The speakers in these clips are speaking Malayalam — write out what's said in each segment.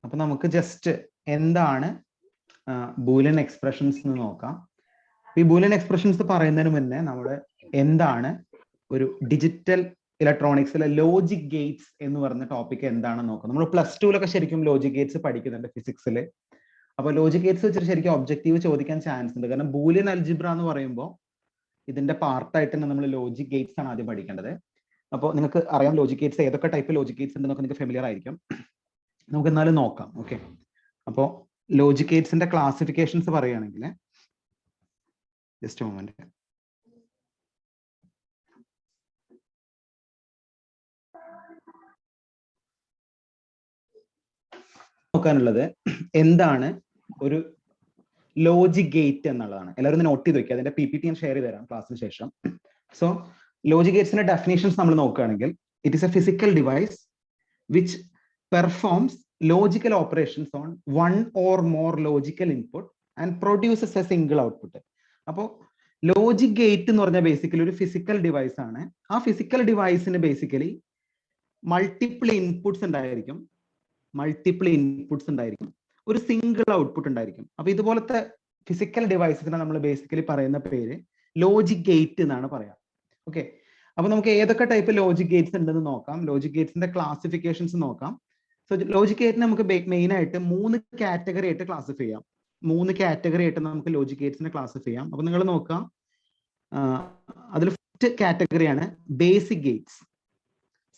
അപ്പൊ നമുക്ക് ജസ്റ്റ് എന്താണ് ബൂലിയൻ എക്സ്പ്രഷൻസ് എന്ന് നോക്കാം. ഈ ബൂലിയൻ എക്സ്പ്രഷൻസ് പറയുന്നതിന് മുന്നേ നമ്മൾ എന്താണ് ഒരു ഡിജിറ്റൽ ഇലക്ട്രോണിക്സിലെ ലോജിക് ഗേറ്റ്സ് എന്ന് പറഞ്ഞ ടോപ്പിക് എന്താണെന്ന് നോക്കാം. നമ്മൾ +2 ശരിക്കും ലോജിക് ഗേറ്റ്സ് പഠിക്കുന്നുണ്ട് ഫിസിക്സിൽ. അപ്പൊ ലോജിക് ഗേറ്റ്സ് വെച്ചിട്ട് ശരിക്കും ഒബ്ജക്റ്റീവ് ചോദിക്കാൻ ചാൻസ് ഉണ്ട്. കാരണം ബൂലിയൻ അൽജിബ്ര എന്ന് പറയുമ്പോൾ ഇതിന്റെ പാർട്ടായിട്ട് തന്നെ നമ്മൾ ലോജിക് ഗേറ്റ്സ് ആണ് ആദ്യം പഠിക്കേണ്ടത്. അപ്പോൾ നിങ്ങൾക്ക് അറിയാം ലോജിക് ഗേറ്റ്സ് ഏതൊക്കെ ടൈപ്പ് ലോജിക് ഗേറ്റ്സ് ഉണ്ടെന്നൊക്കെ നിങ്ങൾക്ക് ഫെമിലിയർ ആയിരിക്കും. നമുക്ക് എന്നാലും നോക്കാം. ഓക്കെ, അപ്പോൾ ലോജിക് ഗേറ്റ്സിന്റെ ക്ലാസിഫിക്കേഷൻസ് പറയുകയാണെങ്കിൽ ജസ്റ്റ് മൊമെന്റ്. നോക്കാനുള്ളത് എന്താണ് ഒരു ലോജിക് ഗേറ്റ് എന്നുള്ളതാണ്. എല്ലാവരും നോട്ട് ചെയ്ത് വെക്കുക. അതിന്റെ PPT ഞാൻ ഷെയർ ചെയ്ത് തരാം ക്ലാസ്സിന് ശേഷം. സോ ലോജിക് ഗേറ്റ്സിന്റെ ഡെഫിനേഷൻസ് നമ്മൾ നോക്കുകയാണെങ്കിൽ it is A physical device which performs logical operations on one or more logical input and produces A single output. അപ്പോൾ ലോജിക് ഗേറ്റ് എന്ന് പറഞ്ഞാൽ ബേസിക്കലി ഒരു ഫിസിക്കൽ ഡിവൈസ് ആണ്. ആ ഫിസിക്കൽ ഡിവൈസിന് ബേസിക്കലി മൾട്ടിപ്പിൾ ഇൻപുട്സ് ഉണ്ടായിരിക്കും, ഒരു സിംഗിൾ ഔട്ട്പുട്ട് ഉണ്ടായിരിക്കും. അപ്പൊ ഇതുപോലത്തെ ഫിസിക്കൽ ഡിവൈസസിനെ നമ്മൾ ബേസിക്കലി പറയുന്ന പേര് ലോജിക് ഗേറ്റ് എന്നാണ് പറയാം. ഓക്കെ, അപ്പൊ നമുക്ക് ഏതൊക്കെ ടൈപ്പ് ലോജിക് ഗേറ്റ്സ് ഉണ്ടെന്ന് നോക്കാം. ലോജിക് ഗേറ്റ്സിന്റെ ക്ലാസിഫിക്കേഷൻസ് നോക്കാം. സോ ലോജിക് ഗേറ്റിനെ നമുക്ക് മെയിൻ ആയിട്ട് 3 കാറ്റഗറി ആയിട്ട് ക്ലാസിഫൈ ചെയ്യാം. 3 കാറ്റഗറി ആയിട്ട് നമുക്ക് ലോജിക് ഗേറ്റ്സിനെ ക്ലാസിഫൈ ചെയ്യാം. അപ്പൊ നിങ്ങൾ നോക്കാം, അതിൽ ഫസ്റ്റ് കാറ്റഗറിയാണ് ബേസിക് ഗേറ്റ്സ്,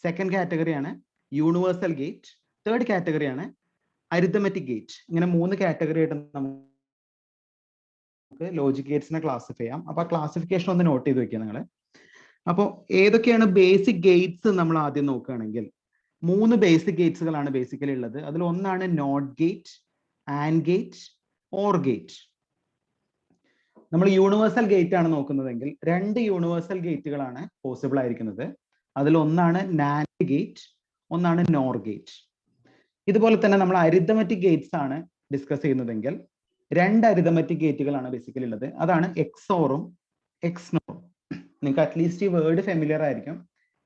സെക്കൻഡ് കാറ്റഗറിയാണ് യൂണിവേഴ്സൽ ഗേറ്റ്, തേർഡ് കാറ്റഗറിയാണ് അരിത്തമെറ്റിക് ഗേറ്റ്. ഇങ്ങനെ 3 കാറ്റഗറി ആയിട്ട് നമുക്ക് ലോജിക് ഗേറ്റ്സിനെ ക്ലാസിഫൈ ചെയ്യാം. അപ്പൊ ആ ക്ലാസിഫിക്കേഷൻ ഒന്ന് നോട്ട് ചെയ്ത് വെക്കുക നിങ്ങൾ. അപ്പോൾ ഏതൊക്കെയാണ് ബേസിക് ഗേറ്റ്സ് നമ്മൾ ആദ്യം നോക്കുകയാണെങ്കിൽ 3 ബേസിക് ഗേറ്റ്സുകളാണ് ബേസിക്കലി ഉള്ളത്. അതിൽ ഒന്നാണ് NOT gate, AND gate, OR gate. നമ്മൾ യൂണിവേഴ്സൽ ഗേറ്റ് ആണ് നോക്കുന്നതെങ്കിൽ 2 യൂണിവേഴ്സൽ ഗേറ്റുകളാണ് പോസിബിൾ ആയിരിക്കുന്നത്. അതിൽ ഒന്നാണ് നാൻഡ് ഗേറ്റ്, ഒന്നാണ് നോർ ഗേറ്റ്. ഇതുപോലെ തന്നെ നമ്മൾ അരിത്തമെറ്റിക് ഗേറ്റ്സ് ആണ് ഡിസ്കസ് ചെയ്യുന്നതെങ്കിൽ 2 അരിത്തമെറ്റിക് ഗേറ്റുകളാണ് ബേസിക്കലി ഉള്ളത്. അതാണ് എക്സോറും എക്സ്നോറും. നിങ്ങൾക്ക് അറ്റ്ലീസ്റ്റ് ഈ വേർഡ് ഫെമിലിയർ ആയിരിക്കും.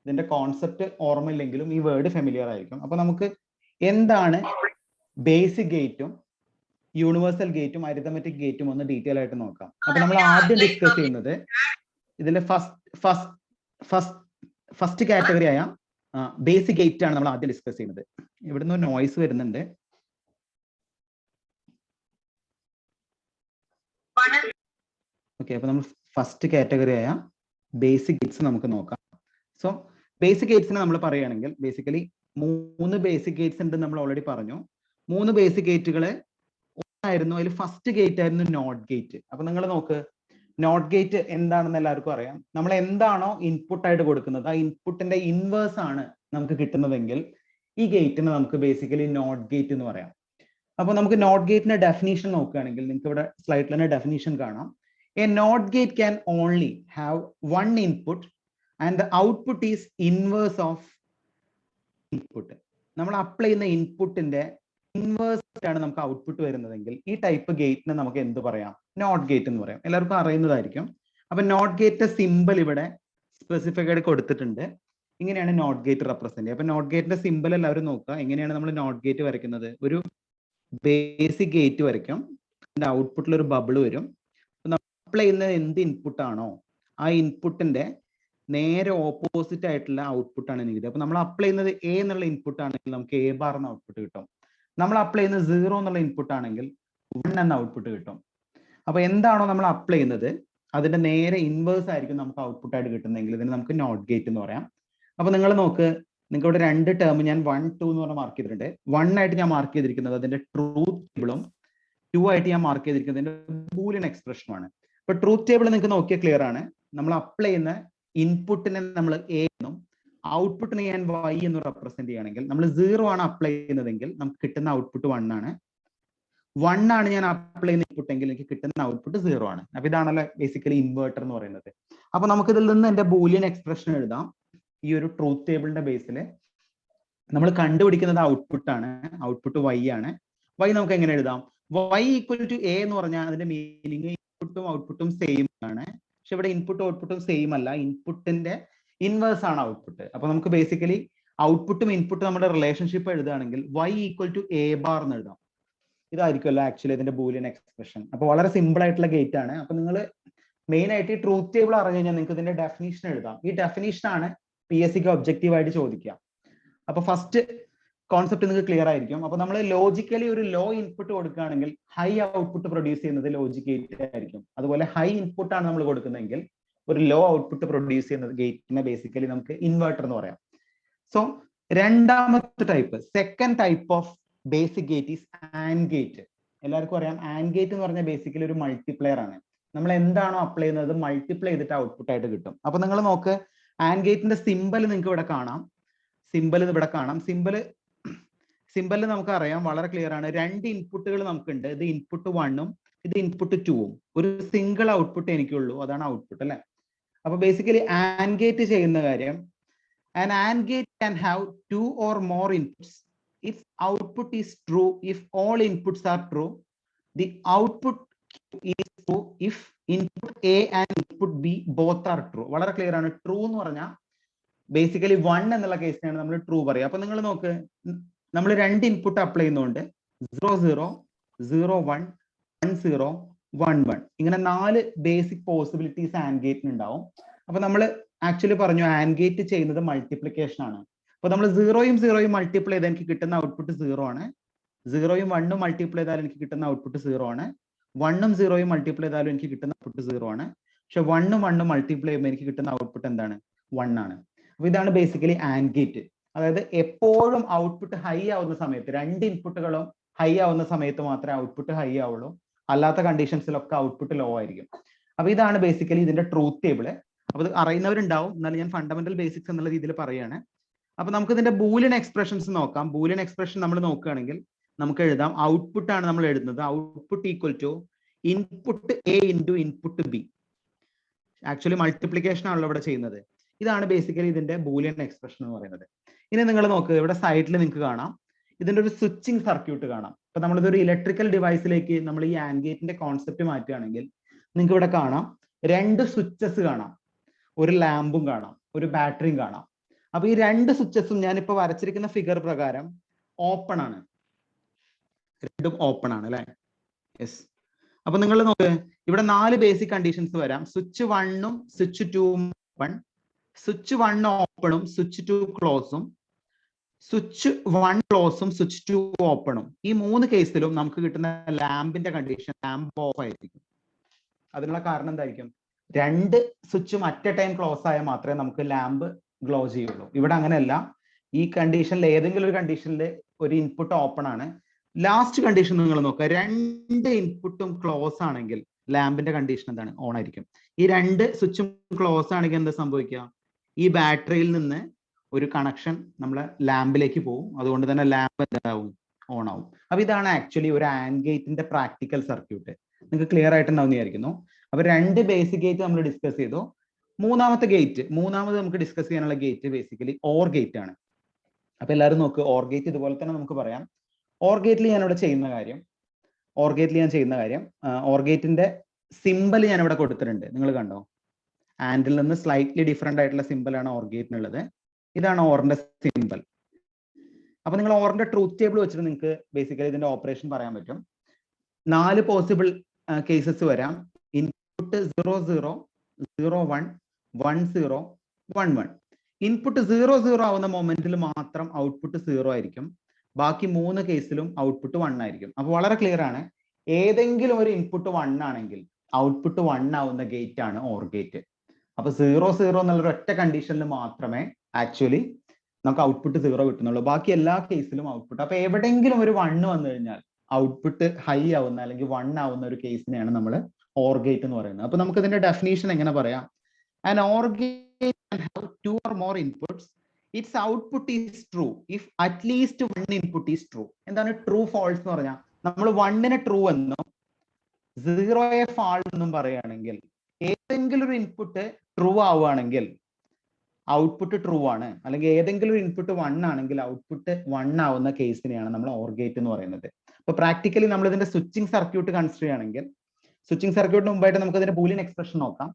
ഇതിന്റെ കോൺസെപ്റ്റ് ഓർമ്മയില്ലെങ്കിലും ഈ വേർഡ് ഫെമിലിയർ ആയിരിക്കും. അപ്പൊ നമുക്ക് എന്താണ് ബേസിക് ഗേറ്റും യൂണിവേഴ്സൽ ഗേറ്റും അരിത്തമെറ്റിക് ഗേറ്റും ഒന്ന് ഡീറ്റെയിൽ ആയിട്ട് നോക്കാം. അപ്പൊ നമ്മൾ ആദ്യം ഡിസ്കസ് ചെയ്യുന്നത് ഇതിലെ ഫസ്റ്റ് കാറ്റഗറി ആയ ബേസിക് ഗേറ്റ് ആണ് നമ്മൾ ആദ്യം ഡിസ്കസ് ചെയ്യുന്നത്. ഇവിടുന്ന് നോയ്സ് വരുന്നുണ്ട്. ഓക്കെ, അപ്പൊ നമ്മൾ ഫസ്റ്റ് കാറ്റഗറി ആയ ബേസിക് ഗേറ്റ്സ് നമുക്ക് നോക്കാം. സോ ബേസിക് ഗേറ്റ്സിനെ നമ്മൾ പറയുകയാണെങ്കിൽ ബേസിക്കലി 3 ബേസിക് ഗേറ്റ്സ് ഉണ്ട് നമ്മൾ ഓൾറെഡി പറഞ്ഞു. 3 ബേസിക് ഗേറ്റുകളെ ഒന്നായിരുന്നു. അതിൽ ഫസ്റ്റ് ഗേറ്റ് ആയിരുന്നു നോട്ട് ഗേറ്റ്. അപ്പൊ നിങ്ങൾ നോക്ക്, നോട്ട് ഗേറ്റ് എന്താണെന്ന് എല്ലാവർക്കും അറിയാം. നമ്മൾ എന്താണോ ഇൻപുട്ട് ആയിട്ട് കൊടുക്കുന്നത് ആ ഇൻപുട്ടിന്റെ ഇൻവേഴ്സ് ആണ് നമുക്ക് കിട്ടുന്നതെങ്കിൽ ഈ ഗേറ്റിന് നമുക്ക് ബേസിക്കലി നോട്ട് ഗേറ്റ് എന്ന് പറയാം. അപ്പൊ നമുക്ക് നോട്ട് ഗേറ്റിന്റെ ഡെഫിനേഷൻ നോക്കുകയാണെങ്കിൽ നിങ്ങൾക്ക് ഇവിടെ സ്ലൈഡിൽ തന്നെ ഡെഫിനേഷൻ കാണാം. A NOT gate can only have one input and the output is inverse of input. നമ്മൾ അപ്ലൈ ചെയ്യുന്ന ഇൻപുട്ടിന്റെ ഇൻവേഴ്സ് ആണ് നമുക്ക് ഔട്ട്പുട്ട് വരുന്നതെങ്കിൽ ഈ ടൈപ്പ് ഗേറ്റിന് നമുക്ക് എന്ത് പറയാം? നോട്ട് ഗേറ്റ് എന്ന് പറയാം. എല്ലാവർക്കും അറിയുന്നതായിരിക്കും. അപ്പൊ നോട്ട് ഗേറ്റ് സിമ്പിൾ ഇവിടെ സ്പെസിഫിക് ആയിട്ട് കൊടുത്തിട്ടുണ്ട്. ഇങ്ങനെയാണ് നോട്ട് ഗേറ്റ് റെപ്രസെന്റ് ചെയ്യുക. അപ്പൊ നോട്ട് ഗേറ്റിന്റെ സിമ്പിൾ എല്ലാവരും നോക്കുക. എങ്ങനെയാണ് നമ്മൾ നോട്ട് ഗേറ്റ് വരയ്ക്കുന്നത്? ഒരു ബേസിക് ഗേറ്റ് വരയ്ക്കും, അതിന്റെ ഔട്ട്പുട്ടിൽ ഒരു ബബിൾ വരും. അപ്ലൈ ചെയ്യുന്നത് എന്ത് ഇൻപുട്ട് ആണോ ആ ഇൻപുട്ടിന്റെ നേരെ ഓപ്പോസിറ്റ് ആയിട്ടുള്ള ഔട്ട്പുട്ടാണ് എനിക്ക്. അപ്പൊ നമ്മൾ അപ്ലൈ ചെയ്യുന്നത് എ എന്നുള്ള ഇൻപുട്ട് ആണെങ്കിൽ നമുക്ക് എ ബാർ എന്ന ഔട്ട്പുട്ട് കിട്ടും. നമ്മൾ അപ്ലൈ ചെയ്യുന്നത് 0 എന്നുള്ള ഇൻപുട്ട് ആണെങ്കിൽ 1 എന്ന ഔട്ട്പുട്ട് കിട്ടും. അപ്പൊ എന്താണോ നമ്മൾ അപ്ലൈ ചെയ്യുന്നത് അതിന്റെ നേരെ ഇൻവേഴ്സ് ആയിരിക്കും നമുക്ക് ഔട്ട്പുട്ട് ആയിട്ട് കിട്ടുന്നതെങ്കിൽ ഇതിന് നമുക്ക് നോട്ട് ഗേറ്റ് എന്ന് പറയാം. അപ്പൊ നിങ്ങൾ നോക്ക്, നിങ്ങൾക്ക് ഇവിടെ 2 ടേം ഞാൻ 1, 2 എന്ന് പറഞ്ഞാൽ മാർക്ക് ചെയ്തിട്ടുണ്ട്. 1 ആയിട്ട് ഞാൻ മാർക്ക് ചെയ്തിരിക്കുന്നത് അതിന്റെ ട്രൂത്ത് ടേബിളും 2 ആയിട്ട് ഞാൻ മാർക്ക് ചെയ്തിരിക്കുന്നത് ബൂലിയൻ എക്സ്പ്രഷനുമാണ്. ഇപ്പൊ ട്രൂത്ത് ടേബിൾ നിങ്ങൾക്ക് നോക്കിയാൽ ക്ലിയർ ആണ്. നമ്മൾ അപ്ലൈ ചെയ്യുന്ന ഇൻപുട്ടിനെ നമ്മൾ എ എന്നും ഔട്ട്പുട്ടിനെ ഞാൻ y എന്ന് റെപ്രസെന്റ് ചെയ്യുകയാണെങ്കിൽ നമ്മൾ 0 ആണ് അപ്ലൈ ചെയ്യുന്നതെങ്കിൽ നമുക്ക് കിട്ടുന്ന ഔട്ട്പുട്ട് 1 ആണ്. 1 ആണ് ഞാൻ അപ്ലൈ ചെയ്യുന്ന ഇൻപുട്ട് എങ്കിൽ എനിക്ക് കിട്ടുന്ന ഔട്ട്പുട്ട് 0 ആണ്. അപ്പൊ ഇതാണല്ലോ ബേസിക്കലി ഇൻവേർട്ടർ എന്ന് പറയുന്നത്. അപ്പൊ നമുക്ക് ഇതിൽ നിന്ന് എന്റെ ബൂലിയൻ എക്സ്പ്രഷൻ എഴുതാം. ഈ ഒരു ട്രൂത്ത് ടേബിളിന്റെ ബേസിൽ നമ്മൾ കണ്ടുപിടിക്കുന്നത് ഔട്ട്പുട്ട് ആണ്. ഔട്ട്പുട്ട് y ആണ്. y നമുക്ക് എങ്ങനെ എഴുതാം? y ഈക്വൽ ടു a എന്ന് പറഞ്ഞാൽ അതിന്റെ മീനിങ് ഇൻപുട്ടും ഔട്ട്പുട്ടും സെയിം ആണ്. പക്ഷെ ഇവിടെ ഇൻപുട്ടും ഔട്ട്പുട്ടും സെയിം അല്ല. ഇൻപുട്ടിന്റെ ഇൻവേഴ്സ് ആണ് ഔട്ട്പുട്ട്. അപ്പൊ നമുക്ക് ബേസിക്കലി ഔട്ട്പുട്ടും ഇൻപുട്ടും നമ്മുടെ റിലേഷൻഷിപ്പ് എഴുതുകയാണെങ്കിൽ y equal to a bar എന്ന് എഴുതാം. ഇതായിരിക്കുമല്ലോ ആക്ച്വലി ഇതിന്റെ ബൂലിയൻ എക്സ്പ്രഷൻ. അപ്പൊ വളരെ സിമ്പിൾ ആയിട്ടുള്ള ഗേറ്റ് ആണ്. അപ്പൊ നിങ്ങൾ മെയിൻ ആയിട്ട് ഈ ട്രൂത്ത് ടേബിൾ അറിഞ്ഞു കഴിഞ്ഞാൽ നിങ്ങൾക്ക് ഇതിന്റെ ഡെഫിനേഷൻ എഴുതാം. ഈ ഡെഫിനേഷൻ ആണ് PSCക്ക് ഒബ്ജക്റ്റീവ് ആയിട്ട് ചോദിക്കുക. അപ്പൊ ഫസ്റ്റ് കോൺസെപ്റ്റ് നിങ്ങൾക്ക് ക്ലിയർ ആയിരിക്കും. അപ്പൊ നമ്മൾ ലോജിക്കലി ഒരു ലോ ഇൻപുട്ട് കൊടുക്കുകയാണെങ്കിൽ ഹൈ ഔട്ട്പുട്ട് പ്രൊഡ്യൂസ് ചെയ്യുന്നത് ലോജിക് ഗേറ്റ് ആയിരിക്കും. അതുപോലെ ഹൈ ഇൻപുട്ട് ആണ് നമ്മൾ കൊടുക്കുന്നതെങ്കിൽ ഒരു ലോ ഔട്ട്പുട്ട് പ്രൊഡ്യൂസ് ചെയ്യുന്നത് ഗേറ്റിനെ ബേസിക്കലി നമുക്ക് ഇൻവെർട്ടർ എന്ന് പറയാം. സോ രണ്ടാമത്തെ type, second type of basic gate is and gate. എല്ലാവർക്കും അറിയാം ആൻഡ് ഗേറ്റ് എന്ന് പറഞ്ഞാൽ ബേസിക്കലി ഒരു മൾട്ടിപ്ലെയർ ആണ്. നമ്മൾ എന്താണോ അപ്ലൈ ചെയ്യുന്നത് മൾട്ടിപ്ലൈ ചെയ്തിട്ട് ഔട്ട്പുട്ട് ആയിട്ട് കിട്ടും. അപ്പൊ നിങ്ങൾ നോക്ക്, ആൻഡ് ഗേറ്റിന്റെ സിമ്പൽ നിങ്ങൾക്ക് ഇവിടെ കാണാം. സിമ്പൽ നമുക്ക് അറിയാം, വളരെ ക്ലിയർ ആണ്. രണ്ട് ഇൻപുട്ടുകൾ നമുക്കുണ്ട്. ഇത് ഇൻപുട്ട് 1ഉം ഇത് ഇൻപുട്ട് 2ഉം. ഒരു സിംഗിൾ ഔട്ട്പുട്ട് എനിക്കുള്ളൂ, അതാണ് ഔട്ട്പുട്ട് അല്ലെ. അപ്പൊ ബേസിക്കലി ആൻഡ് ഗേറ്റ് ചെയ്യുന്ന കാര്യം, an AND gate can have 2 or more inputs. If output is true, if all inputs are true, the output is true if input A and input B both are true. വളരെ ക്ലിയർ ആണ്. ട്രൂ എന്ന് പറഞ്ഞാൽ ബേസിക്കലി 1 എന്നുള്ള കേസിനാണ് നമ്മൾ ട്രൂ പറയുക. അപ്പൊ നിങ്ങൾ നോക്ക്, നമ്മൾ രണ്ട് ഇൻപുട്ട് അപ്ലൈ ചെയ്യുന്നതുകൊണ്ട് 0 0 0 1 1 0 1 1 ഇങ്ങനെ 4 ബേസിക് പോസിബിലിറ്റീസ് ആൻഡ് ഗേറ്റിന് ഉണ്ടാവും. അപ്പൊ നമ്മൾ ആക്ച്വലി പറഞ്ഞു ആൻഡ് ഗേറ്റ് ചെയ്യുന്നത് മൾട്ടിപ്ലിക്കേഷൻ ആണ്. അപ്പൊ നമ്മൾ 0യും 0യും മൾട്ടിപ്ലൈ ചെയ്താൽ എനിക്ക് കിട്ടുന്ന ഔട്ട്പുട്ട് 0 ആണ്. 0യും 1ഉം മൾട്ടിപ്ലൈ ചെയ്താൽ എനിക്ക് കിട്ടുന്ന ഔട്ട്പുട്ട് 0 ആണ്. 1ഉം 0യും മൾട്ടിപ്ലൈ ചെയ്താലും എനിക്ക് കിട്ടുന്ന ഔട്ട്പുട്ട് 0 ആണ്. പക്ഷെ 1ഉം 1ഉം മൾട്ടിപ്ലൈ ചെയ്യുമ്പോൾ എനിക്ക് കിട്ടുന്ന ഔട്ട്പുട്ട് എന്താണ്? 1 ആണ്. അപ്പൊ ഇതാണ് ബേസിക്കലി ആൻഡ് ഗേറ്റ്. അതായത് എപ്പോഴും ഔട്ട്പുട്ട് ഹൈ ആവുന്ന സമയത്ത്, രണ്ട് ഇൻപുട്ടുകളും ഹൈ ആവുന്ന സമയത്ത് മാത്രമേ ഔട്ട്പുട്ട് ഹൈ ആവുള്ളൂ. അല്ലാത്ത കണ്ടീഷൻസിലൊക്കെ ഔട്ട്പുട്ട് ലോ ആയിരിക്കും. അപ്പൊ ഇതാണ് ബേസിക്കലി ഇതിന്റെ ട്രൂത്ത് ടേബിള്. അപ്പൊ ഇത് അറിയുന്നവരുണ്ടാവും, എന്നാലും ഞാൻ ഫണ്ടമെന്റൽ ബേസിക്സ് എന്നുള്ള രീതിയിൽ പറയുകയാണ്. അപ്പൊ നമുക്ക് ഇതിന്റെ ബൂലിയൻ എക്സ്പ്രഷൻസ് നോക്കാം. ബൂലിയൻ എക്സ്പ്രഷൻ നമ്മൾ നോക്കുകയാണെങ്കിൽ നമുക്ക് എഴുതാം, ഔട്ട്പുട്ട് ആണ് നമ്മൾ എഴുതുന്നത്. Output equal to input A into input B. Actually multiplication ആണല്ലോ ഇവിടെ ചെയ്യുന്നത്. ഇതാണ് ബേസിക്കലി ഇതിന്റെ ബൂലിയൻ എക്സ്പ്രഷൻ എന്ന് പറയുന്നത്. ഇനി നിങ്ങൾ നോക്കുക, ഇവിടെ സൈഡിൽ നിങ്ങൾക്ക് കാണാം ഇതിന്റെ ഒരു സ്വിച്ചിങ് സർക്യൂട്ട് കാണാം. അപ്പൊ നമ്മളിതൊരു ഇലക്ട്രിക്കൽ ഡിവൈസിലേക്ക് നമ്മൾ ഈ ആൻഡ് ഗേറ്റിന്റെ കോൺസെപ്റ്റ് മാറ്റുകയാണെങ്കിൽ നിങ്ങൾക്ക് ഇവിടെ കാണാം രണ്ട് സ്വിച്ചസ് കാണാം, ഒരു ലാമ്പും കാണാം, ഒരു ബാറ്ററിയും കാണാം. അപ്പൊ ഈ രണ്ട് സ്വിച്ചസും ഞാനിപ്പോ വരച്ചിരിക്കുന്ന ഫിഗർ പ്രകാരം ഓപ്പൺ ആണ്, രണ്ടും ഓപ്പൺ ആണ് അല്ലെ. യെസ്. അപ്പൊ നിങ്ങൾ നോക്ക്, ഇവിടെ 4 ബേസിക് കണ്ടീഷൻസ് വരാം. സ്വിച്ച് 1ഉം സ്വിച്ച് 2ഉം ഓപ്പൺ, സ്വിച്ച് 1 ഓപ്പണും സ്വിച്ച് 2 ക്ലോസും, സ്വിച്ച് 1 ക്ലോസും സ്വിച്ച് 2 ഓപ്പണും. ഈ 3 കേസിലും നമുക്ക് കിട്ടുന്ന ലാമ്പിന്റെ കണ്ടീഷൻ ലാമ്പ് ഓഫ് ആയിരിക്കും. അതിനുള്ള കാരണം എന്തായിരിക്കും? രണ്ട് സ്വിച്ചും അറ്റ് എ ടൈം ക്ലോസ് ആയാൽ മാത്രമേ നമുക്ക് ലാമ്പ് ഗ്ലോ ചെയ്യുള്ളൂ. ഇവിടെ അങ്ങനെയല്ല. ഈ കണ്ടീഷനിൽ ഏതെങ്കിലും ഒരു കണ്ടീഷനിൽ ഒരു ഇൻപുട്ട് ഓപ്പൺ ആണ്, ലാസ്റ്റ് കണ്ടീഷൻ നിങ്ങൾ നോക്കുക, രണ്ട് ഇൻപുട്ടും ക്ലോസ് ആണെങ്കിൽ ലാമ്പിന്റെ കണ്ടീഷൻ എന്താണ്? ഓൺ ആയിരിക്കും. ഈ രണ്ട് സ്വിച്ചും ക്ലോസ് ആണെങ്കിൽ എന്താ സംഭവിക്കുക? ഈ ബാറ്ററിയിൽ നിന്ന് ഒരു കണക്ഷൻ നമ്മളെ ലാമ്പിലേക്ക് പോകും. അതുകൊണ്ട് തന്നെ ലാമ്പ് എന്താവും? ഓൺ ആവും. അപ്പൊ ഇതാണ് ആക്ച്വലി ഒരു ആൻഡ് ഗേറ്റിന്റെ പ്രാക്ടിക്കൽ സർക്യൂട്ട്. നിങ്ങൾക്ക് ക്ലിയർ ആയിട്ടുണ്ടാവും വിചാരിക്കുന്നു. അപ്പൊ രണ്ട് ബേസിക് ഗേറ്റ് നമ്മൾ ഡിസ്കസ് ചെയ്തു. മൂന്നാമത് നമുക്ക് ഡിസ്കസ് ചെയ്യാനുള്ള ഗേറ്റ് ബേസിക്കലി ഓർ ഗേറ്റ് ആണ്. അപ്പൊ എല്ലാവരും നോക്ക്, ഓർ ഗേറ്റ് ഇതുപോലെ തന്നെ നമുക്ക് പറയാം. ഓർ ഗേറ്റിൽ ഞാൻ ചെയ്യുന്ന കാര്യം ഓർ ഗേറ്റിന്റെ സിമ്പൽ ഞാൻ ഇവിടെ കൊടുത്തിട്ടുണ്ട്, നിങ്ങൾ കണ്ടോ? ആൻഡിൽ നിന്ന് സ്ലൈറ്റ്ലി ഡിഫറെന്റ് ആയിട്ടുള്ള സിമ്പലാണ് ഓർ ഗേറ്റിനുള്ളത്. ഇതാണ് ഓറിന്റെ സിമ്പൽ. അപ്പൊ നിങ്ങൾ ഓറിന്റെ ട്രൂത്ത് ടേബിൾ വെച്ചിട്ട് നിങ്ങൾക്ക് ബേസിക്കലി ഇതിന്റെ ഓപ്പറേഷൻ പറയാൻ പറ്റും. 4 പോസിബിൾ കേസസ് വരാം. ഇൻപുട്ട് 0 0 0 1 1 0 1 1. ഇൻപുട്ട് 0 0 ആവുന്ന മൊമെന്റിൽ മാത്രം ഔട്ട്പുട്ട് 0 ആയിരിക്കും. ബാക്കി 3 കേസിലും ഔട്ട്പുട്ട് 1 ആയിരിക്കും. അപ്പൊ വളരെ ക്ലിയർ ആണ്, ഏതെങ്കിലും ഒരു ഇൻപുട്ട് 1 ആണെങ്കിൽ ഔട്ട്പുട്ട് 1 ആവുന്ന ഗേറ്റ് ആണ് ഓർ ഗേറ്റ്. അപ്പൊ 0 0 എന്നുള്ള ഒറ്റ കണ്ടീഷനിൽ മാത്രമേ ആക്ച്വലി നമുക്ക് ഔട്ട്പുട്ട് 0 കിട്ടുന്നുള്ളൂ. ബാക്കി എല്ലാ കേസിലും ഔട്ട്പുട്ട്. അപ്പൊ എവിടെയെങ്കിലും ഒരു 1 വന്നു കഴിഞ്ഞാൽ ഔട്ട്പുട്ട് ഹൈ ആവുന്ന അല്ലെങ്കിൽ 1 ആവുന്ന ഒരു കേസിനെയാണ് നമ്മൾ ഓർ ഗേറ്റ് എന്ന് പറയുന്നത്. അപ്പൊ നമുക്ക് ഇതിന്റെ ഡെഫിനേഷൻ എങ്ങനെ പറയാം? An OR gate can have 2 or more inputs. Its output is true if at least one input is true. എന്താണ് ട്രൂ ഫോൾസ് എന്ന് പറഞ്ഞാൽ? നമ്മൾ 1നെ ട്രൂ എന്നും 0യെ ഫാൾസ് എന്നും പറയുകയാണെങ്കിൽ, ഏതെങ്കിലും ഒരു ഇൻപുട്ട് ട്രൂ ആവുകയാണെങ്കിൽ ഔട്ട്പുട്ട് ട്രൂ ആണ്, അല്ലെങ്കിൽ ഏതെങ്കിലും ഒരു ഇൻപുട്ട് 1 ആണെങ്കിൽ ഔട്ട്പുട്ട് 1 ആവുന്ന കേസിനെയാണ് നമ്മൾ ഓർ ഗേറ്റ് എന്ന് പറയുന്നത്. അപ്പൊ പ്രാക്ടിക്കലി നമ്മൾ ഇതിന്റെ സ്വിച്ചിങ് സർക്യൂട്ട് കൺസിഡർ ചെയ്യുകയാണെങ്കിൽ, സ്വിച്ചിങ് സർക്യൂട്ടിന് മുമ്പായിട്ട് നമുക്ക് ഇതിന്റെ ബൂലിയൻ എക്സ്പ്രഷൻ നോക്കാം.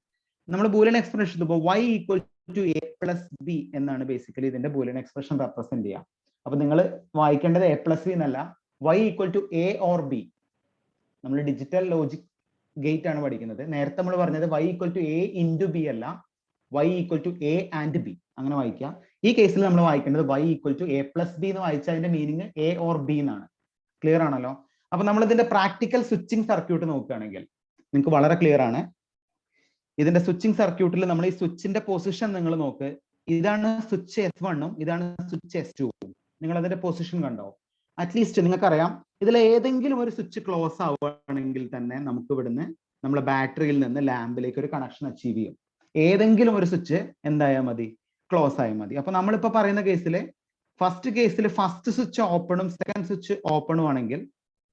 നമ്മൾ ബൂലിയൻ എക്സ്പ്രഷൻ ഇപ്പോൾ y equal to a plus B എന്നാണ് ബേസിക്കലി ഇതിന്റെ ബൂലിയൻ എക്സ്പ്രഷൻ റെപ്രസെന്റ് ചെയ്യുക. അപ്പൊ നിങ്ങൾ വായിക്കേണ്ടത് a പ്ലസ് ബി എന്നല്ല, y equal to a OR b. നമ്മൾ ഡിജിറ്റൽ ലോജിക് ഗേറ്റ് ആണ് പഠിക്കുന്നത്. നേരത്തെ നമ്മൾ പറഞ്ഞത് y equal to a into B അല്ല, y equal to a AND b അങ്ങനെ വായിക്കുക. ഈ കേസിൽ നമ്മൾ വായിക്കേണ്ടത് y equal to a plus B എന്ന് വായിച്ചാൽ അതിന്റെ മീനിങ് a ഓർ b എന്നാണ്. ക്ലിയർ ആണല്ലോ? അപ്പൊ നമ്മൾ ഇതിന്റെ പ്രാക്ടിക്കൽ സ്വിച്ചിങ് സർക്യൂട്ട് നോക്കുകയാണെങ്കിൽ നിങ്ങൾക്ക് വളരെ ക്ലിയർ ആണ്. ഇതിന്റെ സ്വിച്ചിങ് സർക്യൂട്ടിൽ നമ്മൾ ഈ സ്വിച്ചിന്റെ പൊസിഷൻ നിങ്ങൾ നോക്ക്. ഇതാണ് സ്വിച്ച് S1 ഇതാണ് സ്വിച്ച് S2. നിങ്ങൾ അതിന്റെ പൊസിഷൻ കണ്ടോ? അറ്റ്ലീസ്റ്റ് നിങ്ങൾക്കറിയാം ഇതിൽ ഏതെങ്കിലും ഒരു സ്വിച്ച് ക്ലോസ് ആവുകയാണെങ്കിൽ തന്നെ നമുക്ക് ഇവിടുന്ന് നമ്മളെ ബാറ്ററിയിൽ നിന്ന് ലാമ്പിലേക്ക് ഒരു കണക്ഷൻ അച്ചീവ് ചെയ്യും. ഏതെങ്കിലും ഒരു സ്വിച്ച് എന്തായാൽ മതി, ക്ലോസ് ആയാൽ മതി. അപ്പൊ നമ്മളിപ്പോ പറയുന്ന കേസിൽ ഫസ്റ്റ് സ്വിച്ച് ഓപ്പണും സെക്കൻഡ് സ്വിച്ച് ഓപ്പണും ആണെങ്കിൽ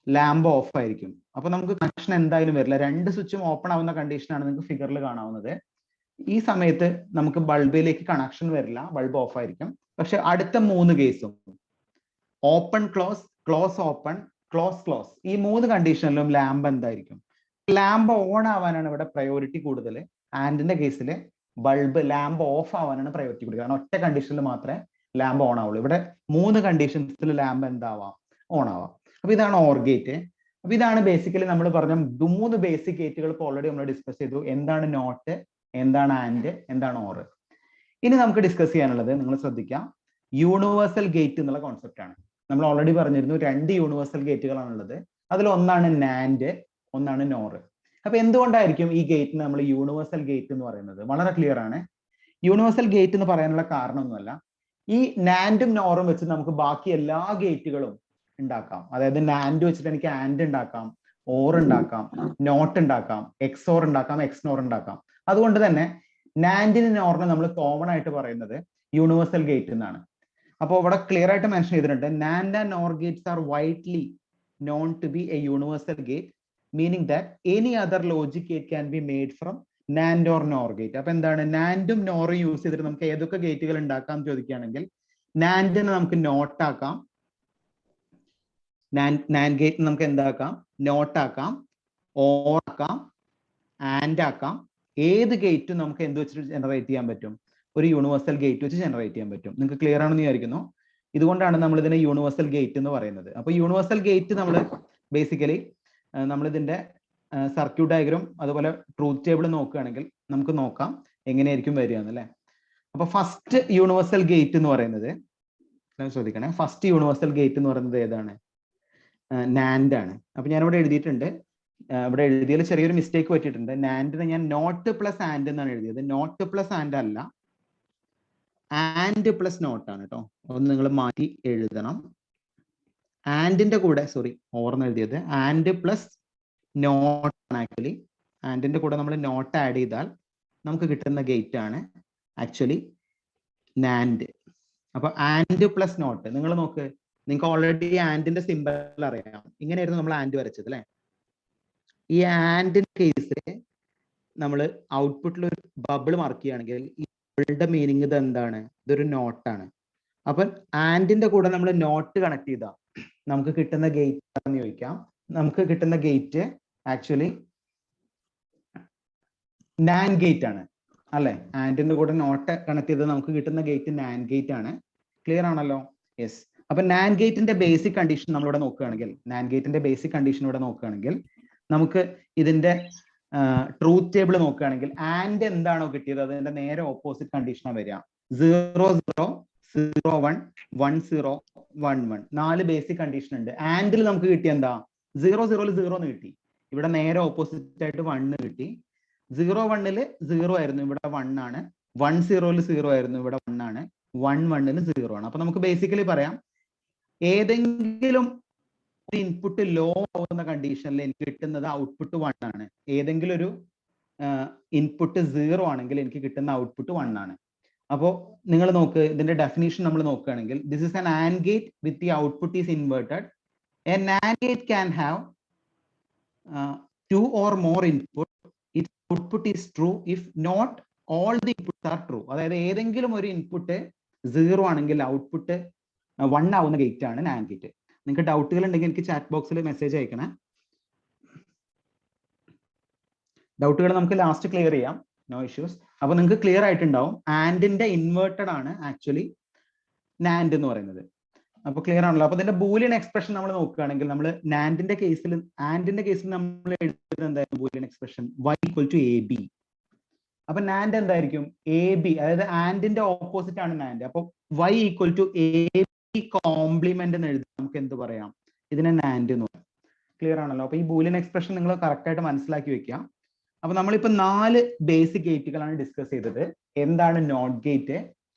ലാമ്പ് ഓഫ് ആയിരിക്കും. അപ്പൊ നമുക്ക് കണക്ഷൻ എന്തായാലും വരില്ല. രണ്ട് സ്വിച്ചും ഓപ്പൺ ആവുന്ന കണ്ടീഷനാണ് നിങ്ങൾക്ക് ഫിഗറിൽ കാണാവുന്നത്. ഈ സമയത്ത് നമുക്ക് ബൾബിലേക്ക് കണക്ഷൻ വരില്ല, ബൾബ് ഓഫ് ആയിരിക്കും. പക്ഷെ അടുത്ത മൂന്ന് കേസും open close, close open, close close, ഈ മൂന്ന് കണ്ടീഷനിലും ലാമ്പ് എന്തായിരിക്കും? ലാമ്പ് ഓൺ ആവാനാണ് ഇവിടെ പ്രയോറിറ്റി കൂടുതൽ. ആൻഡിന്റെ കേസിൽ ലാമ്പ് ഓഫ് ആവാനാണ് പ്രയോറിറ്റി കൂടുതൽ. കാരണം ഒറ്റ കണ്ടീഷനിൽ മാത്രമേ ലാമ്പ് ഓൺ ആവുള്ളൂ. ഇവിടെ മൂന്ന് കണ്ടീഷൻസിൽ ലാമ്പ് എന്താവാം? ഓൺ ആവാം. അപ്പൊ ഇതാണ് ഓർ ഗേറ്റ്. അപ്പൊ ഇതാണ് ബേസിക്കലി നമ്മൾ പറഞ്ഞ മൂന്ന് ബേസിക് ഗേറ്റുകൾ ഇപ്പോൾ ഓൾറെഡി നമ്മൾ ഡിസ്കസ് ചെയ്തു. എന്താണ് നോട്ട്, എന്താണ് ആൻഡ്, എന്താണ് ഓർ. ഇനി നമുക്ക് ഡിസ്കസ് ചെയ്യാനുള്ളത്, നിങ്ങൾ ശ്രദ്ധിക്കാം, യൂണിവേഴ്സൽ ഗേറ്റ് എന്നുള്ള കോൺസെപ്റ്റ് ആണ്. നമ്മൾ ഓൾറെഡി പറഞ്ഞിരുന്നു 2 യൂണിവേഴ്സൽ ഗേറ്റുകളാണുള്ളത്. അതിൽ ഒന്നാണ് നാൻഡ്, ഒന്നാണ് നോർ. അപ്പൊ എന്തുകൊണ്ടായിരിക്കും ഈ ഗേറ്റിന് നമ്മൾ യൂണിവേഴ്സൽ ഗേറ്റ് എന്ന് പറയുന്നത്? വളരെ ക്ലിയർ ആണ്. യൂണിവേഴ്സൽ ഗേറ്റ് എന്ന് പറയാനുള്ള കാരണമൊന്നുമല്ല, ഈ നാൻഡും നോറും വെച്ച് നമുക്ക് ബാക്കി എല്ലാ ഗേറ്റുകളും ഉണ്ടാക്കാം. അതായത് നാൻഡ് വെച്ചിട്ട് എനിക്ക് ആൻഡ് ഉണ്ടാക്കാം, ഓർ ഉണ്ടാക്കാം, നോട്ട് ഉണ്ടാക്കാം, എക്സ് ഓർ ഉണ്ടാക്കാം, എക്സ് നോർ ഉണ്ടാക്കാം. അതുകൊണ്ട് തന്നെ നാൻഡിന് നോറിന് നമ്മൾ കോമൺ ആയിട്ട് പറയുന്നത് യൂണിവേഴ്സൽ ഗേറ്റ് എന്നാണ്. അപ്പോൾ ഇവിടെ ക്ലിയർ ആയിട്ട് മെൻഷൻ ചെയ്തിട്ടുണ്ട്, NAND and NOR gates are widely known to be a universal gate, meaning that any other logic gate can be made from NAND or NOR gate. അപ്പൊ എന്താണ്, നാൻഡും നോറും യൂസ് ചെയ്തിട്ട് നമുക്ക് ഏതൊക്കെ ഗേറ്റുകൾ ഉണ്ടാക്കാം ചോദിക്കുകയാണെങ്കിൽ, നാൻഡിന് നമുക്ക് നോട്ട് ആക്കാം, നാൻഡ് ഗേറ്റ് നമുക്ക് എന്താക്കാം? നോട്ട് ആക്കാം, ഓർ ആക്കാം, ആൻഡ് ആക്കാം. ഏത് ഗേറ്റും നമുക്ക് എന്ത് വെച്ചിട്ട് ജനറേറ്റ് ചെയ്യാൻ പറ്റും? ഒരു യൂണിവേഴ്സൽ ഗേറ്റ് വെച്ച് ജനറേറ്റ് ചെയ്യാൻ പറ്റും. നിങ്ങൾക്ക് ക്ലിയർ ആണെന്ന് വിചാരിക്കുന്നു. ഇതുകൊണ്ടാണ് നമ്മൾ ഇതിനെ യൂണിവേഴ്സൽ ഗേറ്റ് എന്ന് പറയുന്നത്. അപ്പൊ യൂണിവേഴ്സൽ ഗേറ്റ് നമ്മൾ ബേസിക്കലി നമ്മളിതിന്റെ സർക്യൂട്ട് ഡയഗ്രം അതുപോലെ ട്രൂത്ത് ടേബിൾ നോക്കുകയാണെങ്കിൽ നമുക്ക് നോക്കാം എങ്ങനെയായിരിക്കും വരിക എന്നല്ലേ. അപ്പൊ ഫസ്റ്റ് യൂണിവേഴ്സൽ ഗേറ്റ് എന്ന് പറയുന്നത് ശ്രദ്ധിക്കണേ, ഫസ്റ്റ് യൂണിവേഴ്സൽ ഗേറ്റ് എന്ന് പറയുന്നത് ഏതാണ്? നാൻഡ് ആണ്. അപ്പൊ ഞാനിവിടെ എഴുതിയിട്ടുണ്ട്, ഇവിടെ എഴുതിയതിൽ ചെറിയൊരു മിസ്റ്റേക്ക് പറ്റിയിട്ടുണ്ട്. നാൻഡിന് ഞാൻ നോട്ട് പ്ലസ് ആൻഡ് എന്നാണ് എഴുതിയത്. നോട്ട് പ്ലസ് ആൻഡ് അല്ല, ആൻഡ് പ്ലസ് നോട്ട് ആണ് കേട്ടോ. ഒന്ന് നിങ്ങൾ മാറ്റി എഴുതണം. ആൻഡിന്റെ കൂടെ, സോറി ഓർന്ന് എഴുതിയത്, ആൻഡ് പ്ലസ് നോട്ട് ആണ് ആക്ച്വലി. ആൻഡിന്റെ കൂടെ നമ്മൾ നോട്ട് ആഡ് ചെയ്താൽ നമുക്ക് കിട്ടുന്ന ഗേറ്റ് ആണ് ആക്ച്വലി നാൻഡ്. അപ്പൊ ആൻഡ് പ്ലസ് നോട്ട് നിങ്ങൾ നോക്ക്, നിങ്ങൾക്ക് ഓൾറെഡി ആൻഡിന്റെ സിമ്പിൾ അറിയാം. ഇങ്ങനെയായിരുന്നു നമ്മൾ ആൻഡ് വരച്ചത് അല്ലെ. ഈ ആൻഡിന്റെ കേസിൽ നമ്മൾ ഔട്ട്പുട്ടിൽ ഒരു ബബിൾ മാർക്ക് ചെയ്യുകയാണെങ്കിൽ ഈ ബബിളിന്റെ മീനിങ് ഇത് എന്താണ്? ഇതൊരു നോട്ടാണ്. അപ്പൊ ആൻഡിന്റെ കൂടെ നമ്മൾ നോട്ട് കണക്ട് ചെയ്താൽ നമുക്ക് കിട്ടുന്ന ഗേറ്റ് എന്ന് ചോദിക്കാം. നമുക്ക് കിട്ടുന്ന ഗേറ്റ് ആക്ച്വലി നാൻഡ് ഗേറ്റ് ആണ് അല്ലെ. ആൻഡിന്റെ കൂടെ നോട്ട് കണക്ട് ചെയ്ത് നമുക്ക് കിട്ടുന്ന ഗേറ്റ് നാൻഡ് ഗേറ്റ് ആണ്. ക്ലിയർ ആണല്ലോ? യെസ്. അപ്പൊ നാൻഡ് ഗേറ്റിന്റെ ബേസിക് കണ്ടീഷൻ നമ്മളിവിടെ നോക്കുകയാണെങ്കിൽ, നാൻഡ് ഗേറ്റിന്റെ ബേസിക് കണ്ടീഷൻ ഇവിടെ നോക്കുകയാണെങ്കിൽ നമുക്ക് ഇതിന്റെ ട്രൂത്ത് ടേബിൾ നോക്കുകയാണെങ്കിൽ ആൻഡ് എന്താണോ കിട്ടിയത് അതിന്റെ നേരെ ഓപ്പോസിറ്റ് കണ്ടീഷനാണ് വരിക. 0 0 0 1 1 0 1 1 4 ബേസിക് കണ്ടീഷൻ ഉണ്ട്. ആൻഡിൽ നമുക്ക് കിട്ടിയ എന്താ? 0 0 0 എന്ന് കിട്ടി. ഇവിടെ നേരെ ഓപ്പോസിറ്റ് ആയിട്ട് 1 കിട്ടി. 0 1 0 ആയിരുന്നു, ഇവിടെ 1 ആണ്. 1 0 0 ആയിരുന്നു, ഇവിടെ 1 ആണ്. 1 1 0 ആണ്. അപ്പൊ നമുക്ക് ബേസിക്കലി പറയാം, ഏതെങ്കിലും ഇൻപുട്ട് ലോ ആവുന്ന കണ്ടീഷനിൽ എനിക്ക് കിട്ടുന്നത് ഔട്ട്പുട്ട് 1 ആണ്. ഏതെങ്കിലും ഒരു ഇൻപുട്ട് 0 ആണെങ്കിൽ എനിക്ക് കിട്ടുന്ന ഔട്ട്പുട്ട് 1 ആണ്. അപ്പോൾ നിങ്ങൾ നോക്ക്, ഇതിന്റെ ഡെഫിനിഷൻ നമ്മൾ നോക്കുകയാണെങ്കിൽ, this is an and gate with the output is inverted. A and gate can have 2 or more input. Its output is true if not all the inputs are true. അതായത് ഏതെങ്കിലും ഒരു ഇൻപുട്ട് 0 ആണെങ്കിൽ ഔട്ട്പുട്ട് 1 ആവുന്ന ഗേറ്റ് ആണ് നാൻഡ് ഗേറ്റ്. നിങ്ങൾക്ക് ഡൗട്ടുകൾ ഉണ്ടെങ്കിൽ എനിക്ക് ചാറ്റ് ബോക്സിൽ മെസ്സേജ് അയക്കണേ. ഡൗട്ടുകൾ നമുക്ക് ലാസ്റ്റ് ക്ലിയർ ചെയ്യാം. No issues. അപ്പൊ നിങ്ങൾക്ക് ക്ലിയർ ആയിട്ടുണ്ടാവും ആൻഡിന്റെ ഇൻവേർട്ടഡ് ആണ് ആക്ച്വലി നാൻഡ് എന്ന് പറയുന്നത്. അപ്പൊ ക്ലിയർ ആണല്ലോ. അപ്പൊ ഇതിന്റെ ബൂലിയൻ എക്സ്പ്രഷൻ നമ്മൾ നോക്കുകയാണെങ്കിൽ നമ്മൾ നാൻഡിന്റെ കേസിൽ ആൻഡിന്റെ കേസിൽ നമ്മൾ എഴുതുന്നത് എന്തായാലും Boolean expression y equal to A B. അപ്പൊ നാൻഡ് എന്തായിരിക്കും എ ബി, അതായത് ആൻഡിന്റെ ഓപ്പോസിറ്റ് ആണ് നാൻഡ്. അപ്പൊ y equal to A B complement എന്ന് എഴുതി നമുക്ക് എന്ത് പറയാം, ഇതിനെ നാൻഡ് എന്ന് പറയാം. ക്ലിയർ ആണല്ലോ. അപ്പൊ ഈ ബൂലിയൻ എക്സ്പ്രഷൻ നിങ്ങൾ കറക്റ്റ് ആയിട്ട് മനസ്സിലാക്കി വെക്കുക. അപ്പൊ നമ്മളിപ്പോ 4 ബേസിക് ഗേറ്റുകളാണ് ഡിസ്കസ് ചെയ്തത്. എന്താണ് നോട്ട് ഗേറ്റ്,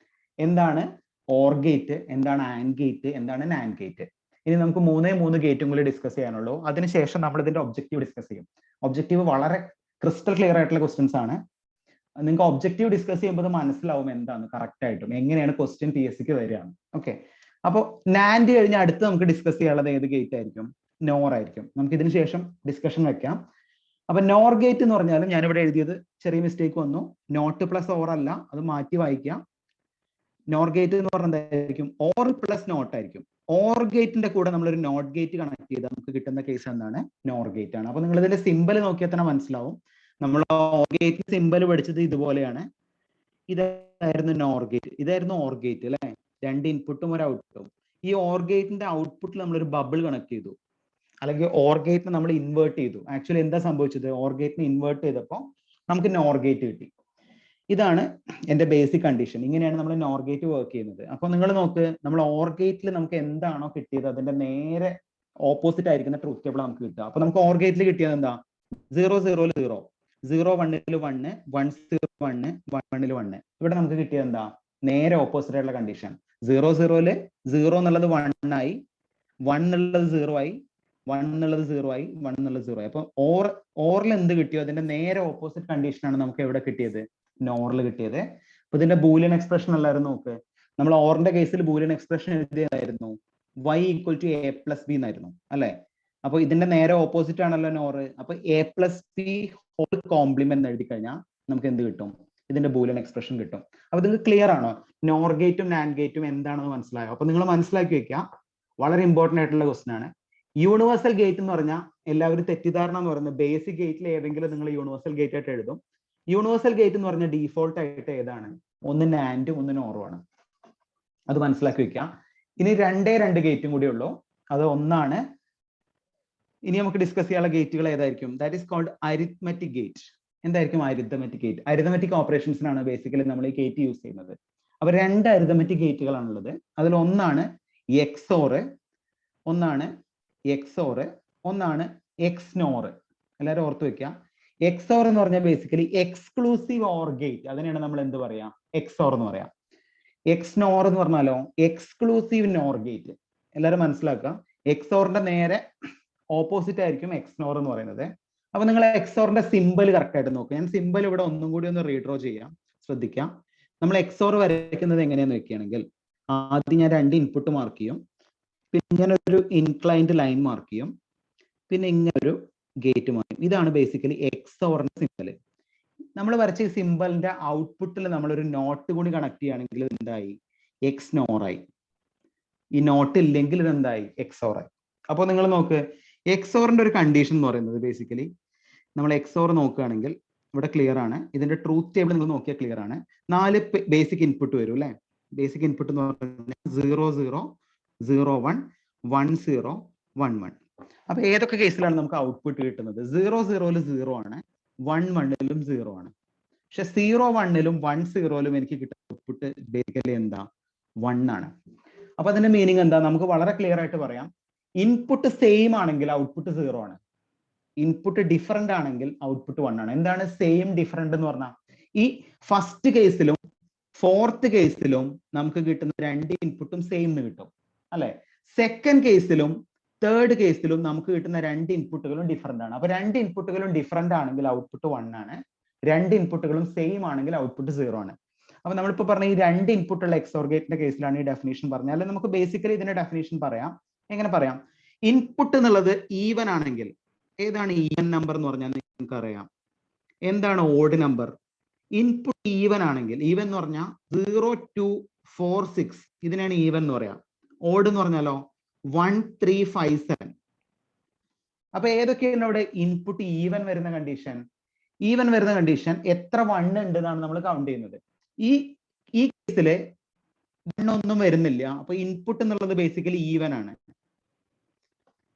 എന്താണ് ഓർ ഗേറ്റ്, എന്താണ് ആൻഡ് ഗേറ്റ്, എന്താണ് നാൻഡ് ഗേറ്റ്. ഇനി നമുക്ക് 3 ഗേറ്റും കൂടി ഡിസ്കസ് ചെയ്യാനുള്ളൂ. അതിനുശേഷം നമ്മൾ ഇതിന്റെ ഒബ്ജക്റ്റീവ് ഡിസ്കസ് ചെയ്യും. ഒബ്ജക്റ്റീവ് വളരെ ക്രിസ്റ്റൽ ക്ലിയർ ആയിട്ടുള്ള ക്വസ്റ്റ്യൻസ് ആണ്. നിങ്ങൾക്ക് ഒബ്ജക്റ്റീവ് ഡിസ്കസ് ചെയ്യുമ്പോൾ മനസ്സിലാവും എന്താണ് കറക്റ്റ് ആയിട്ടും എങ്ങനെയാണ് ക്വസ്റ്റ്യൻ PSCക്ക് വരികയാണ്. ഓക്കെ, അപ്പോൾ നാൻഡ് കഴിഞ്ഞ് അടുത്ത് നമുക്ക് ഡിസ്കസ് ചെയ്യാനുള്ളത് ഏത് ഗേറ്റ് ആയിരിക്കും, നോർ ആയിരിക്കും. നമുക്ക് ഇതിന് ശേഷം ഡിസ്കഷൻ വെക്കാം. അപ്പൊ നോർ ഗേറ്റ് എന്ന് പറഞ്ഞാലും ഞാനിവിടെ എഴുതിയത് ചെറിയ മിസ്റ്റേക്ക് വന്നു, നോട്ട് പ്ലസ് ഓർ അല്ല, അത് മാറ്റി വായിക്കാം. നോർ ഗേറ്റ് എന്ന് പറഞ്ഞാൽ എന്തായിരിക്കും, ഓർ പ്ലസ് നോട്ട് ആയിരിക്കും. ഓർ ഗേറ്റിന്റെ കൂടെ നമ്മളൊരു നോട്ട് ഗേറ്റ് കണക്ട് ചെയ്താൽ നമുക്ക് കിട്ടുന്ന കേസ് എന്താണ്, നോർ ഗേറ്റ് ആണ്. അപ്പൊ നിങ്ങൾ ഇതിന്റെ സിമ്പൽ നോക്കിയാൽ തന്നെ മനസ്സിലാവും. നമ്മൾ ഓർ ഗേറ്റ് സിമ്പൽ പഠിച്ചത് ഇതുപോലെയാണ്. ഇതായിരുന്നു നോർ ഗേറ്റ്, ഇതായിരുന്നു ഓർ ഗേറ്റ് അല്ലെ, 2 ഇൻപുട്ടും ഒരു ഔട്ട്പുട്ടും. ഈ ഓർ ഗേറ്റിന്റെ ഔട്ട്പുട്ടിൽ നമ്മളൊരു ബബിൾ കണക്ട് ചെയ്തു, അല്ലെങ്കിൽ ഓർ ഗേറ്റിനെ നമ്മൾ ഇൻവേർട്ട് ചെയ്തു. ആക്ച്വലി എന്താ സംഭവിച്ചത്, ഓർ ഗേറ്റിനെ ഇൻവേർട്ട് ചെയ്തപ്പോൾ നമുക്ക് നോർ ഗേറ്റ് കിട്ടി. ഇതാണ് എന്റെ ബേസിക് കണ്ടീഷൻ. ഇങ്ങനെയാണ് നമ്മൾ നോർ ഗേറ്റ് വർക്ക് ചെയ്യുന്നത്. അപ്പൊ നിങ്ങൾ നോക്ക്, നമ്മൾ ഓർ ഗേറ്റിൽ നമുക്ക് എന്താണോ കിട്ടിയത് അതിന്റെ നേരെ ഓപ്പോസിറ്റ് ആയിരിക്കുന്ന ട്രൂത്ത് ടേബിൾ നമുക്ക് കിട്ടുക. അപ്പൊ നമുക്ക് ഓർ ഗേറ്റിൽ കിട്ടിയത് എന്താ, 0 0 0, 0 1 1, 1 0 1, 1 1 1. ഇവിടെ നമുക്ക് കിട്ടിയത് എന്താ, നേരെ ഓപ്പോസിറ്റ് ആയിട്ടുള്ള കണ്ടീഷൻ. 0 0 0 എന്നുള്ളത് 1 ആയി, 1 എന്നുള്ളത് 0 ആയി, 1 എന്നുള്ളത് 0 ആയി, 1 എന്നുള്ളത് 0 ആയി. അപ്പൊ ഓറിൽ എന്ത് കിട്ടിയോ അതിന്റെ നേരെ ഓപ്പോസിറ്റ് കണ്ടീഷൻ ആണ് നമുക്ക് എവിടെ കിട്ടിയത്, നോറിൽ കിട്ടിയത്. അപ്പൊ ഇതിന്റെ ബൂലിയൻ എക്സ്പ്രഷൻ എല്ലാവരും നോക്ക്. നമ്മൾ ഓറിന്റെ കേസിൽ ബൂലിയൻ എക്സ്പ്രഷൻ എഴുതിയതായിരുന്നു y equal to a plus B എന്നായിരുന്നു അല്ലെ. അപ്പൊ ഇതിന്റെ നേരെ ഓപ്പോസിറ്റ് ആണല്ലോ നോറ്. അപ്പൊ a plus B whole complement എഴുതി കഴിഞ്ഞാൽ നമുക്ക് എന്ത് കിട്ടും, ഇതിന്റെ ബൂലിയൻ എക്സ്പ്രഷൻ കിട്ടും. അപ്പൊ നിങ്ങൾക്ക് ക്ലിയർ ആണോ, നോർ ഗേറ്റും നാൻഡ് ഗേറ്റും എന്താണെന്ന് മനസ്സിലായോ? അപ്പൊ നിങ്ങൾ മനസ്സിലാക്കി വെക്കുക, വളരെ ഇമ്പോർട്ടന്റ് ആയിട്ടുള്ള ക്വസ്റ്റൻ ആണ്. യൂണിവേഴ്സൽ ഗേറ്റ് എന്ന് പറഞ്ഞാൽ എല്ലാവരും തെറ്റിദ്ധാരണ എന്ന് പറയുന്നത് ബേസിക് ഗേറ്റിൽ ഏതെങ്കിലും നിങ്ങൾ യൂണിവേഴ്സൽ ഗേറ്റ് ആയിട്ട് എഴുതും. യൂണിവേഴ്സൽ ഗേറ്റ് എന്ന് പറഞ്ഞാൽ ഡീഫോൾട്ട് ആയിട്ട് ഏതാണ്, ഒന്ന് നാൻഡും ഒന്ന് നോറും ആണ്. അത് മനസ്സിലാക്കി വെക്കുക. ഇനി 2 ഗേറ്റും കൂടി ഉള്ളൂ. അത് ഒന്നാണ് ഇനി നമുക്ക് ഡിസ്കസ് ചെയ്യാനുള്ള ഗേറ്റുകൾ ഏതായിരിക്കും, that is called arithmetic gate. എന്തായിരിക്കും അരിത്മെറ്റിക് ഗേറ്റ്? അരിത്മെറ്റിക് ഓപ്പറേഷൻസിനാണ് ബേസിക്കലി നമ്മൾ ഈ ഗേറ്റ് യൂസ് ചെയ്യുന്നത്. അപ്പൊ 2 അരിത്മെറ്റിക് ഗേറ്റുകളാണുള്ളത്. അതിൽ ഒന്നാണ് XOR, ഒന്നാണ് XNOR. എല്ലാവരും ഓർത്ത് വെക്കുക. XOR എന്ന് പറഞ്ഞാൽ ബേസിക്കലി എക്സ്ക്ലൂസീവ് ഓർ ഗേറ്റ്, അതിനെയാണ് നമ്മൾ എന്ത് പറയാം, XOR എന്ന് പറയാം. XNOR എന്ന് പറഞ്ഞാലോ എക്സ്ക്ലൂസീവ് നോർ ഗേറ്റ്. എല്ലാവരും മനസ്സിലാക്കുക, XORന്റെ നേരെ ഓപ്പോസിറ്റ് ആയിരിക്കും XNOR എന്ന് പറയുന്നത്. അപ്പൊ നിങ്ങൾ XORന്റെ സിമ്പൽ കറക്റ്റ് ആയിട്ട് നോക്കുക. ഞാൻ സിമ്പൽ ഇവിടെ ഒന്നും കൂടി ഒന്ന് റീഡ്രോ ചെയ്യാം, ശ്രദ്ധിക്കാം. നമ്മൾ XOR വരയ്ക്കുന്നത് എങ്ങനെയാന്ന് വെക്കുകയാണെങ്കിൽ ആദ്യം ഞാൻ 2 ഇൻപുട്ട് മാർക്ക് ചെയ്യും, പിന്നെ ഇങ്ങനെ ഒരു ഇൻക്ലൈൻഡ് ലൈൻ മാർക്ക് ചെയ്യും, പിന്നെ ഇങ്ങനെ ഒരു ഗേറ്റ് മാർക്ക് ചെയ്യും. ഇതാണ് ബേസിക്കലി XORന്റെ സിമ്പൽ. നമ്മൾ വരച്ച ഈ സിമ്പലിന്റെ ഔട്ട്പുട്ടിൽ നമ്മളൊരു നോട്ട് കൂടി കണക്ട് ചെയ്യുകയാണെങ്കിൽ എന്തായി, XNOR ആയി. ഈ നോട്ട് ഇല്ലെങ്കിൽ ഇതെന്തായി, XOR ആയി. അപ്പൊ നിങ്ങൾ നോക്ക്, XORന്റെ ഒരു കണ്ടീഷൻ എന്ന് പറയുന്നത് ബേസിക്കലി നമ്മൾ XOR നോക്കുകയാണെങ്കിൽ ഇവിടെ ക്ലിയർ ആണ്. ഇതിന്റെ ട്രൂത്ത് ടേബിൾ നിങ്ങൾ നോക്കിയാൽ ക്ലിയർ ആണ്. 4 ബേസിക് ഇൻപുട്ട് വരും അല്ലെ. ബേസിക് ഇൻപുട്ട് എന്ന് പറഞ്ഞാൽ 0 0 0 1 1 0 1 1. അപ്പൊ ഏതൊക്കെ കേസിലാണ് നമുക്ക് ഔട്ട്പുട്ട് കിട്ടുന്നത്, 0 0 0 ആണ്, 1 1 0 ആണ്. പക്ഷെ 0 1 1 0 എനിക്ക് കിട്ടുന്ന ഔട്ട്പുട്ട് ബേസിക്കലി എന്താ, 1 ആണ്. അപ്പൊ അതിന്റെ മീനിങ് എന്താ, നമുക്ക് വളരെ ക്ലിയർ ആയിട്ട് പറയാം. ഇൻപുട്ട് സെയിം ആണെങ്കിൽ ഔട്ട്പുട്ട് 0 ആണ്, ഇൻപുട്ട് ഡിഫറെന്റ് ആണെങ്കിൽ ഔട്ട്പുട്ട് 1 ആണ്. എന്താണ് സെയിം ഡിഫറെന്റ് എന്ന് പറഞ്ഞാൽ, ഈ ഫസ്റ്റ് കേസിലും ഫോർത്ത് കേസിലും നമുക്ക് കിട്ടുന്ന 2 ഇൻപുട്ടും സെയിം കിട്ടും അല്ലെ. സെക്കൻഡ് കേസിലും തേർഡ് കേസിലും നമുക്ക് കിട്ടുന്ന 2 ഇൻപുട്ടുകളും ഡിഫറെന്റ് ആണ്. അപ്പൊ 2 ഇൻപുട്ടുകളും ഡിഫറെന്റ് ആണെങ്കിൽ ഔട്ട്പുട്ട് 1 ആണ്, 2 ഇൻപുട്ടുകളും സെയിം ആണെങ്കിൽ ഔട്ട്പുട്ട് 0 ആണ്. അപ്പൊ നമ്മളിപ്പോ പറഞ്ഞ ഈ 2 ഇൻപുട്ടുള്ള XOR ഗേറ്റിന്റെ കേസിലാണ് ഈ ഡെഫിനേഷൻ പറഞ്ഞത്. അല്ലെങ്കിൽ നമുക്ക് ബേസിക്കലി ഇതിന്റെ ഡെഫിനേഷൻ പറയാം. എങ്ങനെ പറയാം, ഇൻപുട്ട് എന്നുള്ളത് ഈവൻ ആണെങ്കിൽ, ഏതാണ് ഈവൻ നമ്പർ എന്ന് പറഞ്ഞാൽ നിങ്ങൾക്ക് അറിയാം. എന്താണ് ഓഡ് നമ്പർ? ഇൻപുട്ട് ഈവൻ ആണെങ്കിൽ, ഈവൻ എന്ന് പറഞ്ഞാൽ 0 2 4 6, ഇതിനാണ് ഈവൻ എന്ന് പറയാം. ഓഡ് എന്ന് പറഞ്ഞാലോ 1 3 5 7. അപ്പൊ ഏതൊക്കെയാണ് അവിടെ ഇൻപുട്ട് ഈവൻ വരുന്ന കണ്ടീഷൻ? ഈവൻ വരുന്ന കണ്ടീഷൻ എത്ര 1 ഉണ്ട് എന്നാണ് നമ്മൾ കൗണ്ട് ചെയ്യുന്നത്. ഈ കേസില് 1 ഒന്നും വരുന്നില്ല. അപ്പൊ ഇൻപുട്ട് എന്നുള്ളത് ബേസിക്കലി ഈവൻ ആണ്.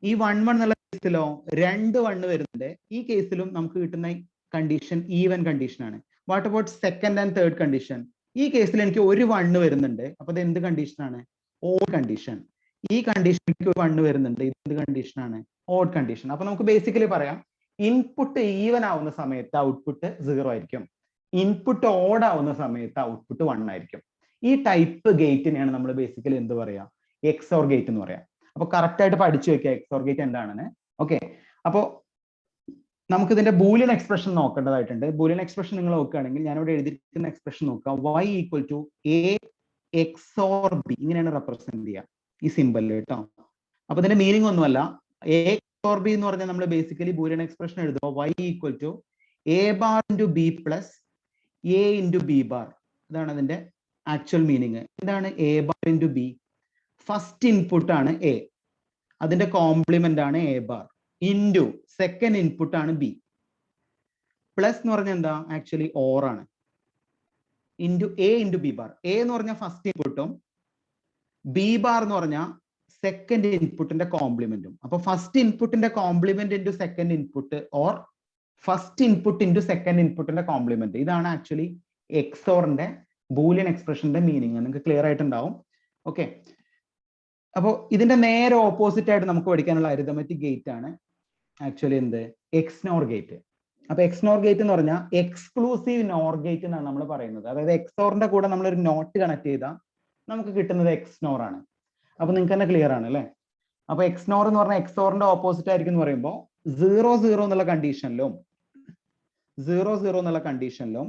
ഈ 1 1 എന്നുള്ള കേസിലോ 2 1 വരുന്നുണ്ട്. ഈ കേസിലും നമുക്ക് കിട്ടുന്ന കണ്ടീഷൻ ഈവൻ കണ്ടീഷൻ ആണ്. What about second and third condition? ഈ കേസിൽ എനിക്ക് ഒരു 1 വരുന്നുണ്ട്. അപ്പൊ ഇത് എന്ത് കണ്ടീഷൻ ആണ്? Odd condition. ഈ കണ്ടീഷൻ എനിക്ക് 1 വരുന്നുണ്ട്. ഇത് എന്ത് കണ്ടീഷൻ ആണ്? Odd condition. അപ്പൊ നമുക്ക് ബേസിക്കലി പറയാം, ഇൻപുട്ട് ഈവൻ ആവുന്ന സമയത്ത് ഔട്ട്പുട്ട് 0 ആയിരിക്കും. ഇൻപുട്ട് ഓഡ് ആവുന്ന സമയത്ത് ഔട്ട്പുട്ട് 1 ആയിരിക്കും. ഈ ടൈപ്പ് ഗേറ്റിനെയാണ് നമ്മൾ ബേസിക്കലി എന്ത് പറയാ? എക്സോർ ഗേറ്റ് എന്ന് പറയാം. അപ്പൊ കറക്റ്റ് ആയിട്ട് പഠിച്ചു വെക്കുക എക്സോർ ഗേറ്റ് എന്താണെന്ന്. ഓക്കെ, അപ്പോ നമുക്ക് ഇതിന്റെ ബൂലിയൻ എക്സ്പ്രഷൻ നോക്കേണ്ടതായിട്ടുണ്ട്. ബൂലിയൻ എക്സ്പ്രഷൻ നിങ്ങൾ നോക്കുകയാണെങ്കിൽ ഞാനിവിടെ എഴുതിയിരിക്കുന്ന എക്സ്പ്രഷൻ നോക്കുക. y equal to a XOR b, ഇങ്ങനെയാണ് റെപ്രസെന്റ് ചെയ്യുക ഈ സിമ്പിൾ കേട്ടോ. അപ്പൊ ഇതിന്റെ മീനിങ് ഒന്നുമല്ല, a XOR b എന്ന് പറഞ്ഞാൽ നമ്മൾ ബേസിക്കലി ബൂലിയൻ എക്സ്പ്രഷൻ എഴുതുമ്പോൾ y equal to a bar into b plus a into b bar. ഇതാണ് അതിന്റെ ആക്ച്വൽ മീനിങ്. എന്താണ് a bar into b? First input ആണ് a, അതിന്റെ കോംപ്ലിമെന്റ് ആണ് a bar, into second input ആണ് b, പ്ലസ് എന്ന് പറഞ്ഞാൽ എന്താ? ആക്ച്വലി ഓർ ആണ്, into a into b bar. a എന്ന് പറഞ്ഞാൽ ഫസ്റ്റ് ഇൻപുട്ടും b ബാർ എന്ന് പറഞ്ഞാൽ സെക്കൻഡ് ഇൻപുട്ടിന്റെ കോംപ്ലിമെന്റും. അപ്പൊ ഫസ്റ്റ് ഇൻപുട്ടിന്റെ complement into second input OR first input into second ഇൻപുട്ടിന്റെ കോംപ്ലിമെന്റ്. ഇതാണ് ആക്ച്വലി എക്സോറിന്റെ ബൂലിയൻ എക്സ്പ്രഷന്റെ മീനിങ്. നിങ്ങൾക്ക് ക്ലിയർ ആയിട്ടുണ്ടാവും. ഓക്കെ, അപ്പോൾ ഇതിന്റെ നേരെ ഓപ്പോസിറ്റ് ആയിട്ട് നമുക്ക് പഠിക്കാനുള്ള അരിതമെറ്റിക് ഗേറ്റ് ആണ് ആക്ച്വലി എന്ത്? XNOR gate. അപ്പൊ എക്സ്നോർ ഗേറ്റ് എന്ന് പറഞ്ഞാൽ എക്സ്ക്ലൂസീവ് നോർ ഗേറ്റ് എന്നാണ് നമ്മൾ പറയുന്നത്. അതായത് എക്സോറിന്റെ കൂടെ നമ്മൾ ഒരു നോട്ട് കണക്ട് ചെയ്താൽ നമുക്ക് കിട്ടുന്നത് എക്സ്നോർ ആണ്. അപ്പൊ നിങ്ങൾക്ക് തന്നെ ക്ലിയർ ആണ് അല്ലെ? അപ്പൊ എക്സ്നോർ എന്ന് പറഞ്ഞാൽ എക്സോറിന്റെ ഓപ്പോസിറ്റ് ആയിരിക്കും എന്ന് പറയുമ്പോൾ 0 0 എന്നുള്ള കണ്ടീഷനിലും 0 0 എന്നുള്ള കണ്ടീഷനിലും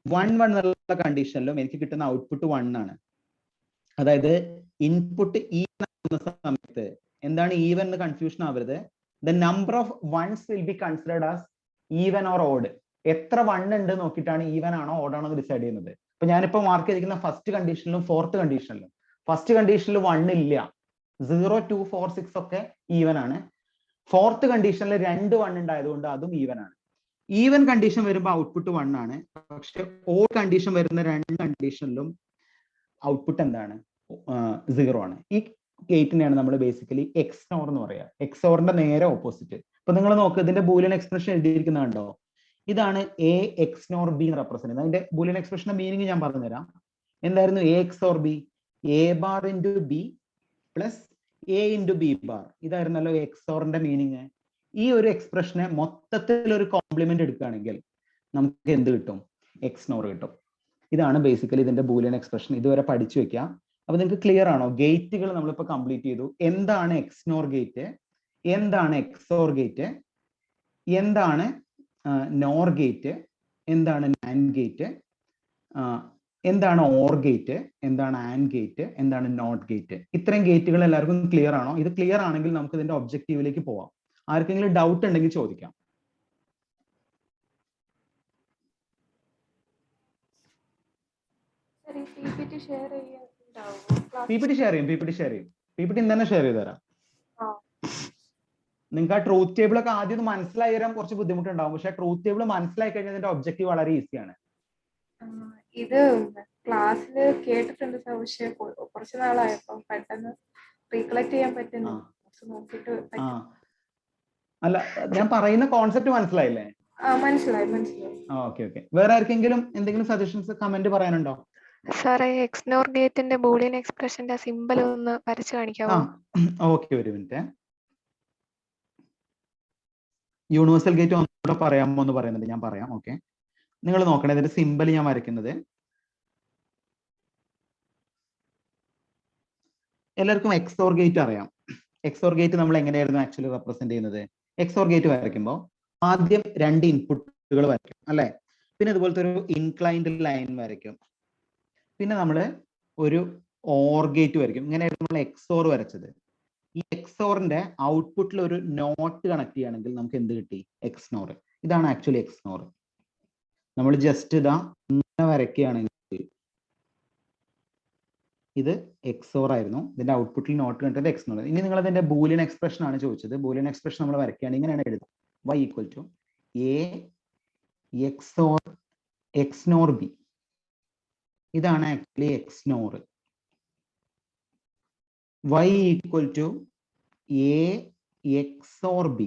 1 1 എന്നുള്ള കണ്ടീഷനിലും എനിക്ക് കിട്ടുന്ന ഔട്ട്പുട്ട് 1 ആണ്. അതായത് ഇൻപുട്ട് ഈവൻ ആവുന്ന സമയത്ത് എന്താണ് ഈവൻ എന്ന് കൺഫ്യൂഷൻ ആവരുത്. The number of ones will be considered as even or odd. എത്ര 1 ഉണ്ട് നോക്കിയിട്ടാണ് ഈവൻ ആണോ ഓഡ് ആണോ എന്ന് ഡിസൈഡ് ചെയ്യുന്നത്. അപ്പൊ ഞാനിപ്പോ മാർക്ക് ചെയ്തിരിക്കുന്ന ഫസ്റ്റ് കണ്ടീഷനിലും ഫോർത്ത് കണ്ടീഷനിലും, ഫസ്റ്റ് കണ്ടീഷനിൽ 1 ഇല്ല, 0 2 4 6 ഒക്കെ ഈവൻ ആണ്. ഫോർത്ത് കണ്ടീഷനിൽ 2 1 ഉണ്ടായതുകൊണ്ട് അതും ഈവൻ ആണ്. ഈവൻ കണ്ടീഷൻ വരുമ്പോൾ ഔട്ട്പുട്ട് 1 ആണ്. പക്ഷെ ഓഡ് കണ്ടീഷൻ വരുന്ന 2 കണ്ടീഷനിലും ഔട്ട്പുട്ട് എന്താണ്? 0 ആണ്. ഈ ഗേറ്റിനെയാണ് നമ്മൾ ബേസിക്കലി എക്സ്നോർ എന്ന് പറയുക. എക്സോറിന്റെ നേരെ ഓപ്പോസിറ്റ്. അപ്പൊ നിങ്ങൾ നോക്കുക, ഇതിന്റെ ബൂലിയൻ എക്സ്പ്രഷൻ എഴുതിയിരിക്കുന്നത് കണ്ടോ? ഇതാണ് എ എക്സ്നോർ ബി എന്ന് റെപ്രസെന്റ് ചെയ്യുന്നത്. അതിന്റെ ബൂലിയൻ എക്സ്പ്രഷന്റെ മീനിങ് ഞാൻ പറഞ്ഞുതരാം. എന്തായിരുന്നു A XOR B? A bar into B plus A into B bar. ഇതായിരുന്നല്ലോ എക്സോറിന്റെ മീനിങ്. ഈ ഒരു എക്സ്പ്രഷനെ മൊത്തത്തിൽ ഒരു കോംപ്ലിമെന്റ് എടുക്കുകയാണെങ്കിൽ നമുക്ക് എന്ത് കിട്ടും? എക്സ്നോർ കിട്ടും. ഇതാണ് ബേസിക്കലി ഇതിന്റെ ബൂലിയൻ എക്സ്പ്രഷൻ. ഇതുവരെ പഠിച്ചു വെക്കുക. അപ്പൊ നിങ്ങൾക്ക് ക്ലിയർ ആണോ? ഗേറ്റുകൾ നമ്മളിപ്പോ കംപ്ലീറ്റ് ചെയ്തു. എന്താണ് എക്സ്നോർ ഗേറ്റ്, എന്താണ് എക്സോർ ഗേറ്റ്, എന്താണ് നോർ ഗേറ്റ്, എന്താണ് നാൻഡ് ഗേറ്റ്, എന്താണ് ഓർ ഗേറ്റ്, എന്താണ് ആൻഡ് ഗേറ്റ്, എന്താണ് നോട്ട് ഗേറ്റ്. ഇത്രയും ഗേറ്റുകൾ എല്ലാവർക്കും ക്ലിയർ ആണോ? ഇത് ക്ലിയർ ആണെങ്കിൽ നമുക്ക് ഇതിന്റെ ഒബ്ജക്റ്റീവിലേക്ക് പോവാം. ആർക്കെങ്കിലും ഡൗട്ട് ഉണ്ടെങ്കിൽ ചോദിക്കാം. PPT ഷെയർ ചെയ്യും. PPT ഇന്ന് തന്നെ ഷെയർ ചെയ്ത് തരാം. നിങ്ങൾക്ക് ആ ട്രൂത്ത് ടേബിൾ ഒക്കെ ആദ്യം ഒന്ന് മനസ്സിലായി തരാൻ കുറച്ച് ബുദ്ധിമുട്ടുണ്ടാവും. പക്ഷെ ട്രൂത്ത് ടേബിൾ മനസ്സിലായി കഴിഞ്ഞാൽ ഇതിന്റെ ഒബ്ജക്റ്റീവ് വളരെ ഈസിയാണ്. ഇത് ക്ലാസ്സിൽ കേട്ടിട്ടുണ്ട് സർ, പക്ഷേ കുറച്ച് നാളായപ്പോ പെട്ടെന്ന് റീകളക്ട് ചെയ്യാൻ പറ്റുന്നു. അല്ല, ഞാൻ പറയുന്ന കോൺസെപ്റ്റ് മനസ്സിലായില്ലേ? മനസ്സിലായി. ഓക്കെ. വേറെ ആർക്കെങ്കിലും എന്തെങ്കിലും സജഷൻസ്, കമന്റ് പറയാനുണ്ടോ? സാറേ, എക്സ്നോർ ഗേറ്റിന്റെ ബൂളിയൻ എക്സ്പ്രഷന്റെ സിമ്പൽ ഒന്ന് വരച്ചു കാണിക്കാമോ? ഓക്കെ, ഒരു മിനിറ്റ്. യൂണിവേഴ്സൽ ഗേറ്റ് ഒന്നുകൂടെ പറയാമോ എന്ന് പറയുന്നുണ്ട്, ഞാൻ പറയാം. ഓക്കെ, നിങ്ങൾ നോക്കണേ, ഇതിന്റെ സിമ്പൽ ഞാൻ വരയ്ക്കുന്നത്. എല്ലാവർക്കും എക്സോർ ഗേറ്റ് അറിയാം. എക്സോർ ഗേറ്റ് നമ്മൾ എങ്ങനെയായിരുന്നു ആക്ച്വലി റെപ്രസെന്റ് ചെയ്യുന്നത്? എക്സോർ ഗേറ്റ് വരയ്ക്കുമ്പോൾ ആദ്യം 2 ഇൻപുട്ടുകൾ വരയ്ക്കും അല്ലെ? പിന്നെ ഇതുപോലത്തെ ഒരു ഇൻക്ലൈൻഡ് ലൈൻ വരയ്ക്കും. പിന്നെ നമ്മൾ ഒരു ഓർ ഗേറ്റ് വരയ്ക്കും. ഇങ്ങനെയായിരുന്നു നമ്മൾ എക്സോർ വരച്ചത്. ഈ എക്സോറിന്റെ ഔട്ട്പുട്ടിൽ ഒരു നോട്ട് കണക്ട് ചെയ്യുകയാണെങ്കിൽ നമുക്ക് എന്ത് കിട്ടി? എക്സ്നോർ. ഇതാണ് ആക്ച്വലി എക്സ്നോർ. നമ്മൾ ജസ്റ്റ് ഇതാ ഇങ്ങനെ വരയ്ക്കുകയാണെങ്കിൽ ഇത് എക്സോർ ആയിരുന്നു. ഇതിന്റെ ഔട്ട്പുട്ടിൽ നോട്ട് കണ്ടത് എക്സ്നോർ. ഇനി നിങ്ങൾ അതിന്റെ ബൂലിയൻ എക്സ്പ്രഷൻ ആണ് ചോദിച്ചത്. ബൂലിയൻ എക്സ്പ്രഷൻ നമ്മൾ വരയ്ക്കുകയാണ്, ഇങ്ങനെയാണ് എഴുതുക. y equal to A XNOR B. ഇതാണ് actually XNOR. Y equal to A XOR B.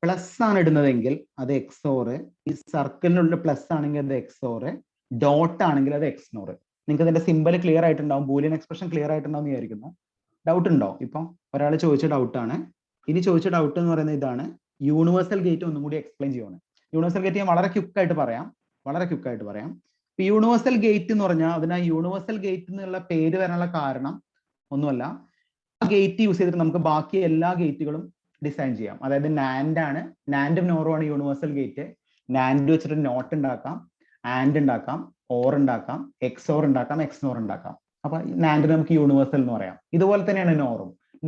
Plus ആണ് ഇടുന്നതെങ്കിൽ അത് XOR, ഈ സർക്കിളിനുള്ള പ്ലസ് ആണെങ്കിൽ അത് XOR, ഡോട്ട് ആണെങ്കിൽ അത് XNOR. നിങ്ങൾക്ക് ഇതിന്റെ സിമ്പൽ ക്ലിയർ ആയിട്ടുണ്ടാവും, ബൂലിയൻ എക്സ്പ്രഷൻ ക്ലിയർ ആയിട്ടുണ്ടാവും എന്ന് വിചാരിക്കുന്നു. ഡൗട്ട് ഉണ്ടോ? ഇപ്പം ഒരാൾ ചോദിച്ച ഡൗട്ടാണ്. ഇനി ചോദിച്ച ഡൗട്ട് എന്ന് പറയുന്നത് ഇതാണ്, യൂണിവേഴ്സൽ ഗേറ്റ് ഒന്നും കൂടി എക്സ്പ്ലെയിൻ ചെയ്യുവാണ്. യൂണിവേഴ്സൽ ഗേറ്റ് ഞാൻ വളരെ ക്വിക്കായിട്ട് പറയാം. ഇപ്പൊ യൂണിവേഴ്സൽ ഗേറ്റ് എന്ന് പറഞ്ഞാൽ അതിന് യൂണിവേഴ്സൽ ഗേറ്റ് എന്നുള്ള പേര് വരാനുള്ള കാരണം ഒന്നുമല്ല, ആ ഗേറ്റ് യൂസ് ചെയ്തിട്ട് നമുക്ക് ബാക്കി എല്ലാ ഗേറ്റുകളും ഡിസൈൻ ചെയ്യാം. അതായത് നാൻഡും നോറും ആണ് യൂണിവേഴ്സൽ ഗേറ്റ്. നാൻഡ് വെച്ചിട്ട് നോട്ട് ഉണ്ടാക്കാം, ആൻഡ് ഉണ്ടാക്കാം, ഓർ ഉണ്ടാക്കാം, XOR ഉണ്ടാക്കാം, XNOR ഉണ്ടാക്കാം. അപ്പൊ നാൻഡിന് നമുക്ക് യൂണിവേഴ്സൽ എന്ന് പറയാം. ഇതുപോലെ തന്നെയാണ്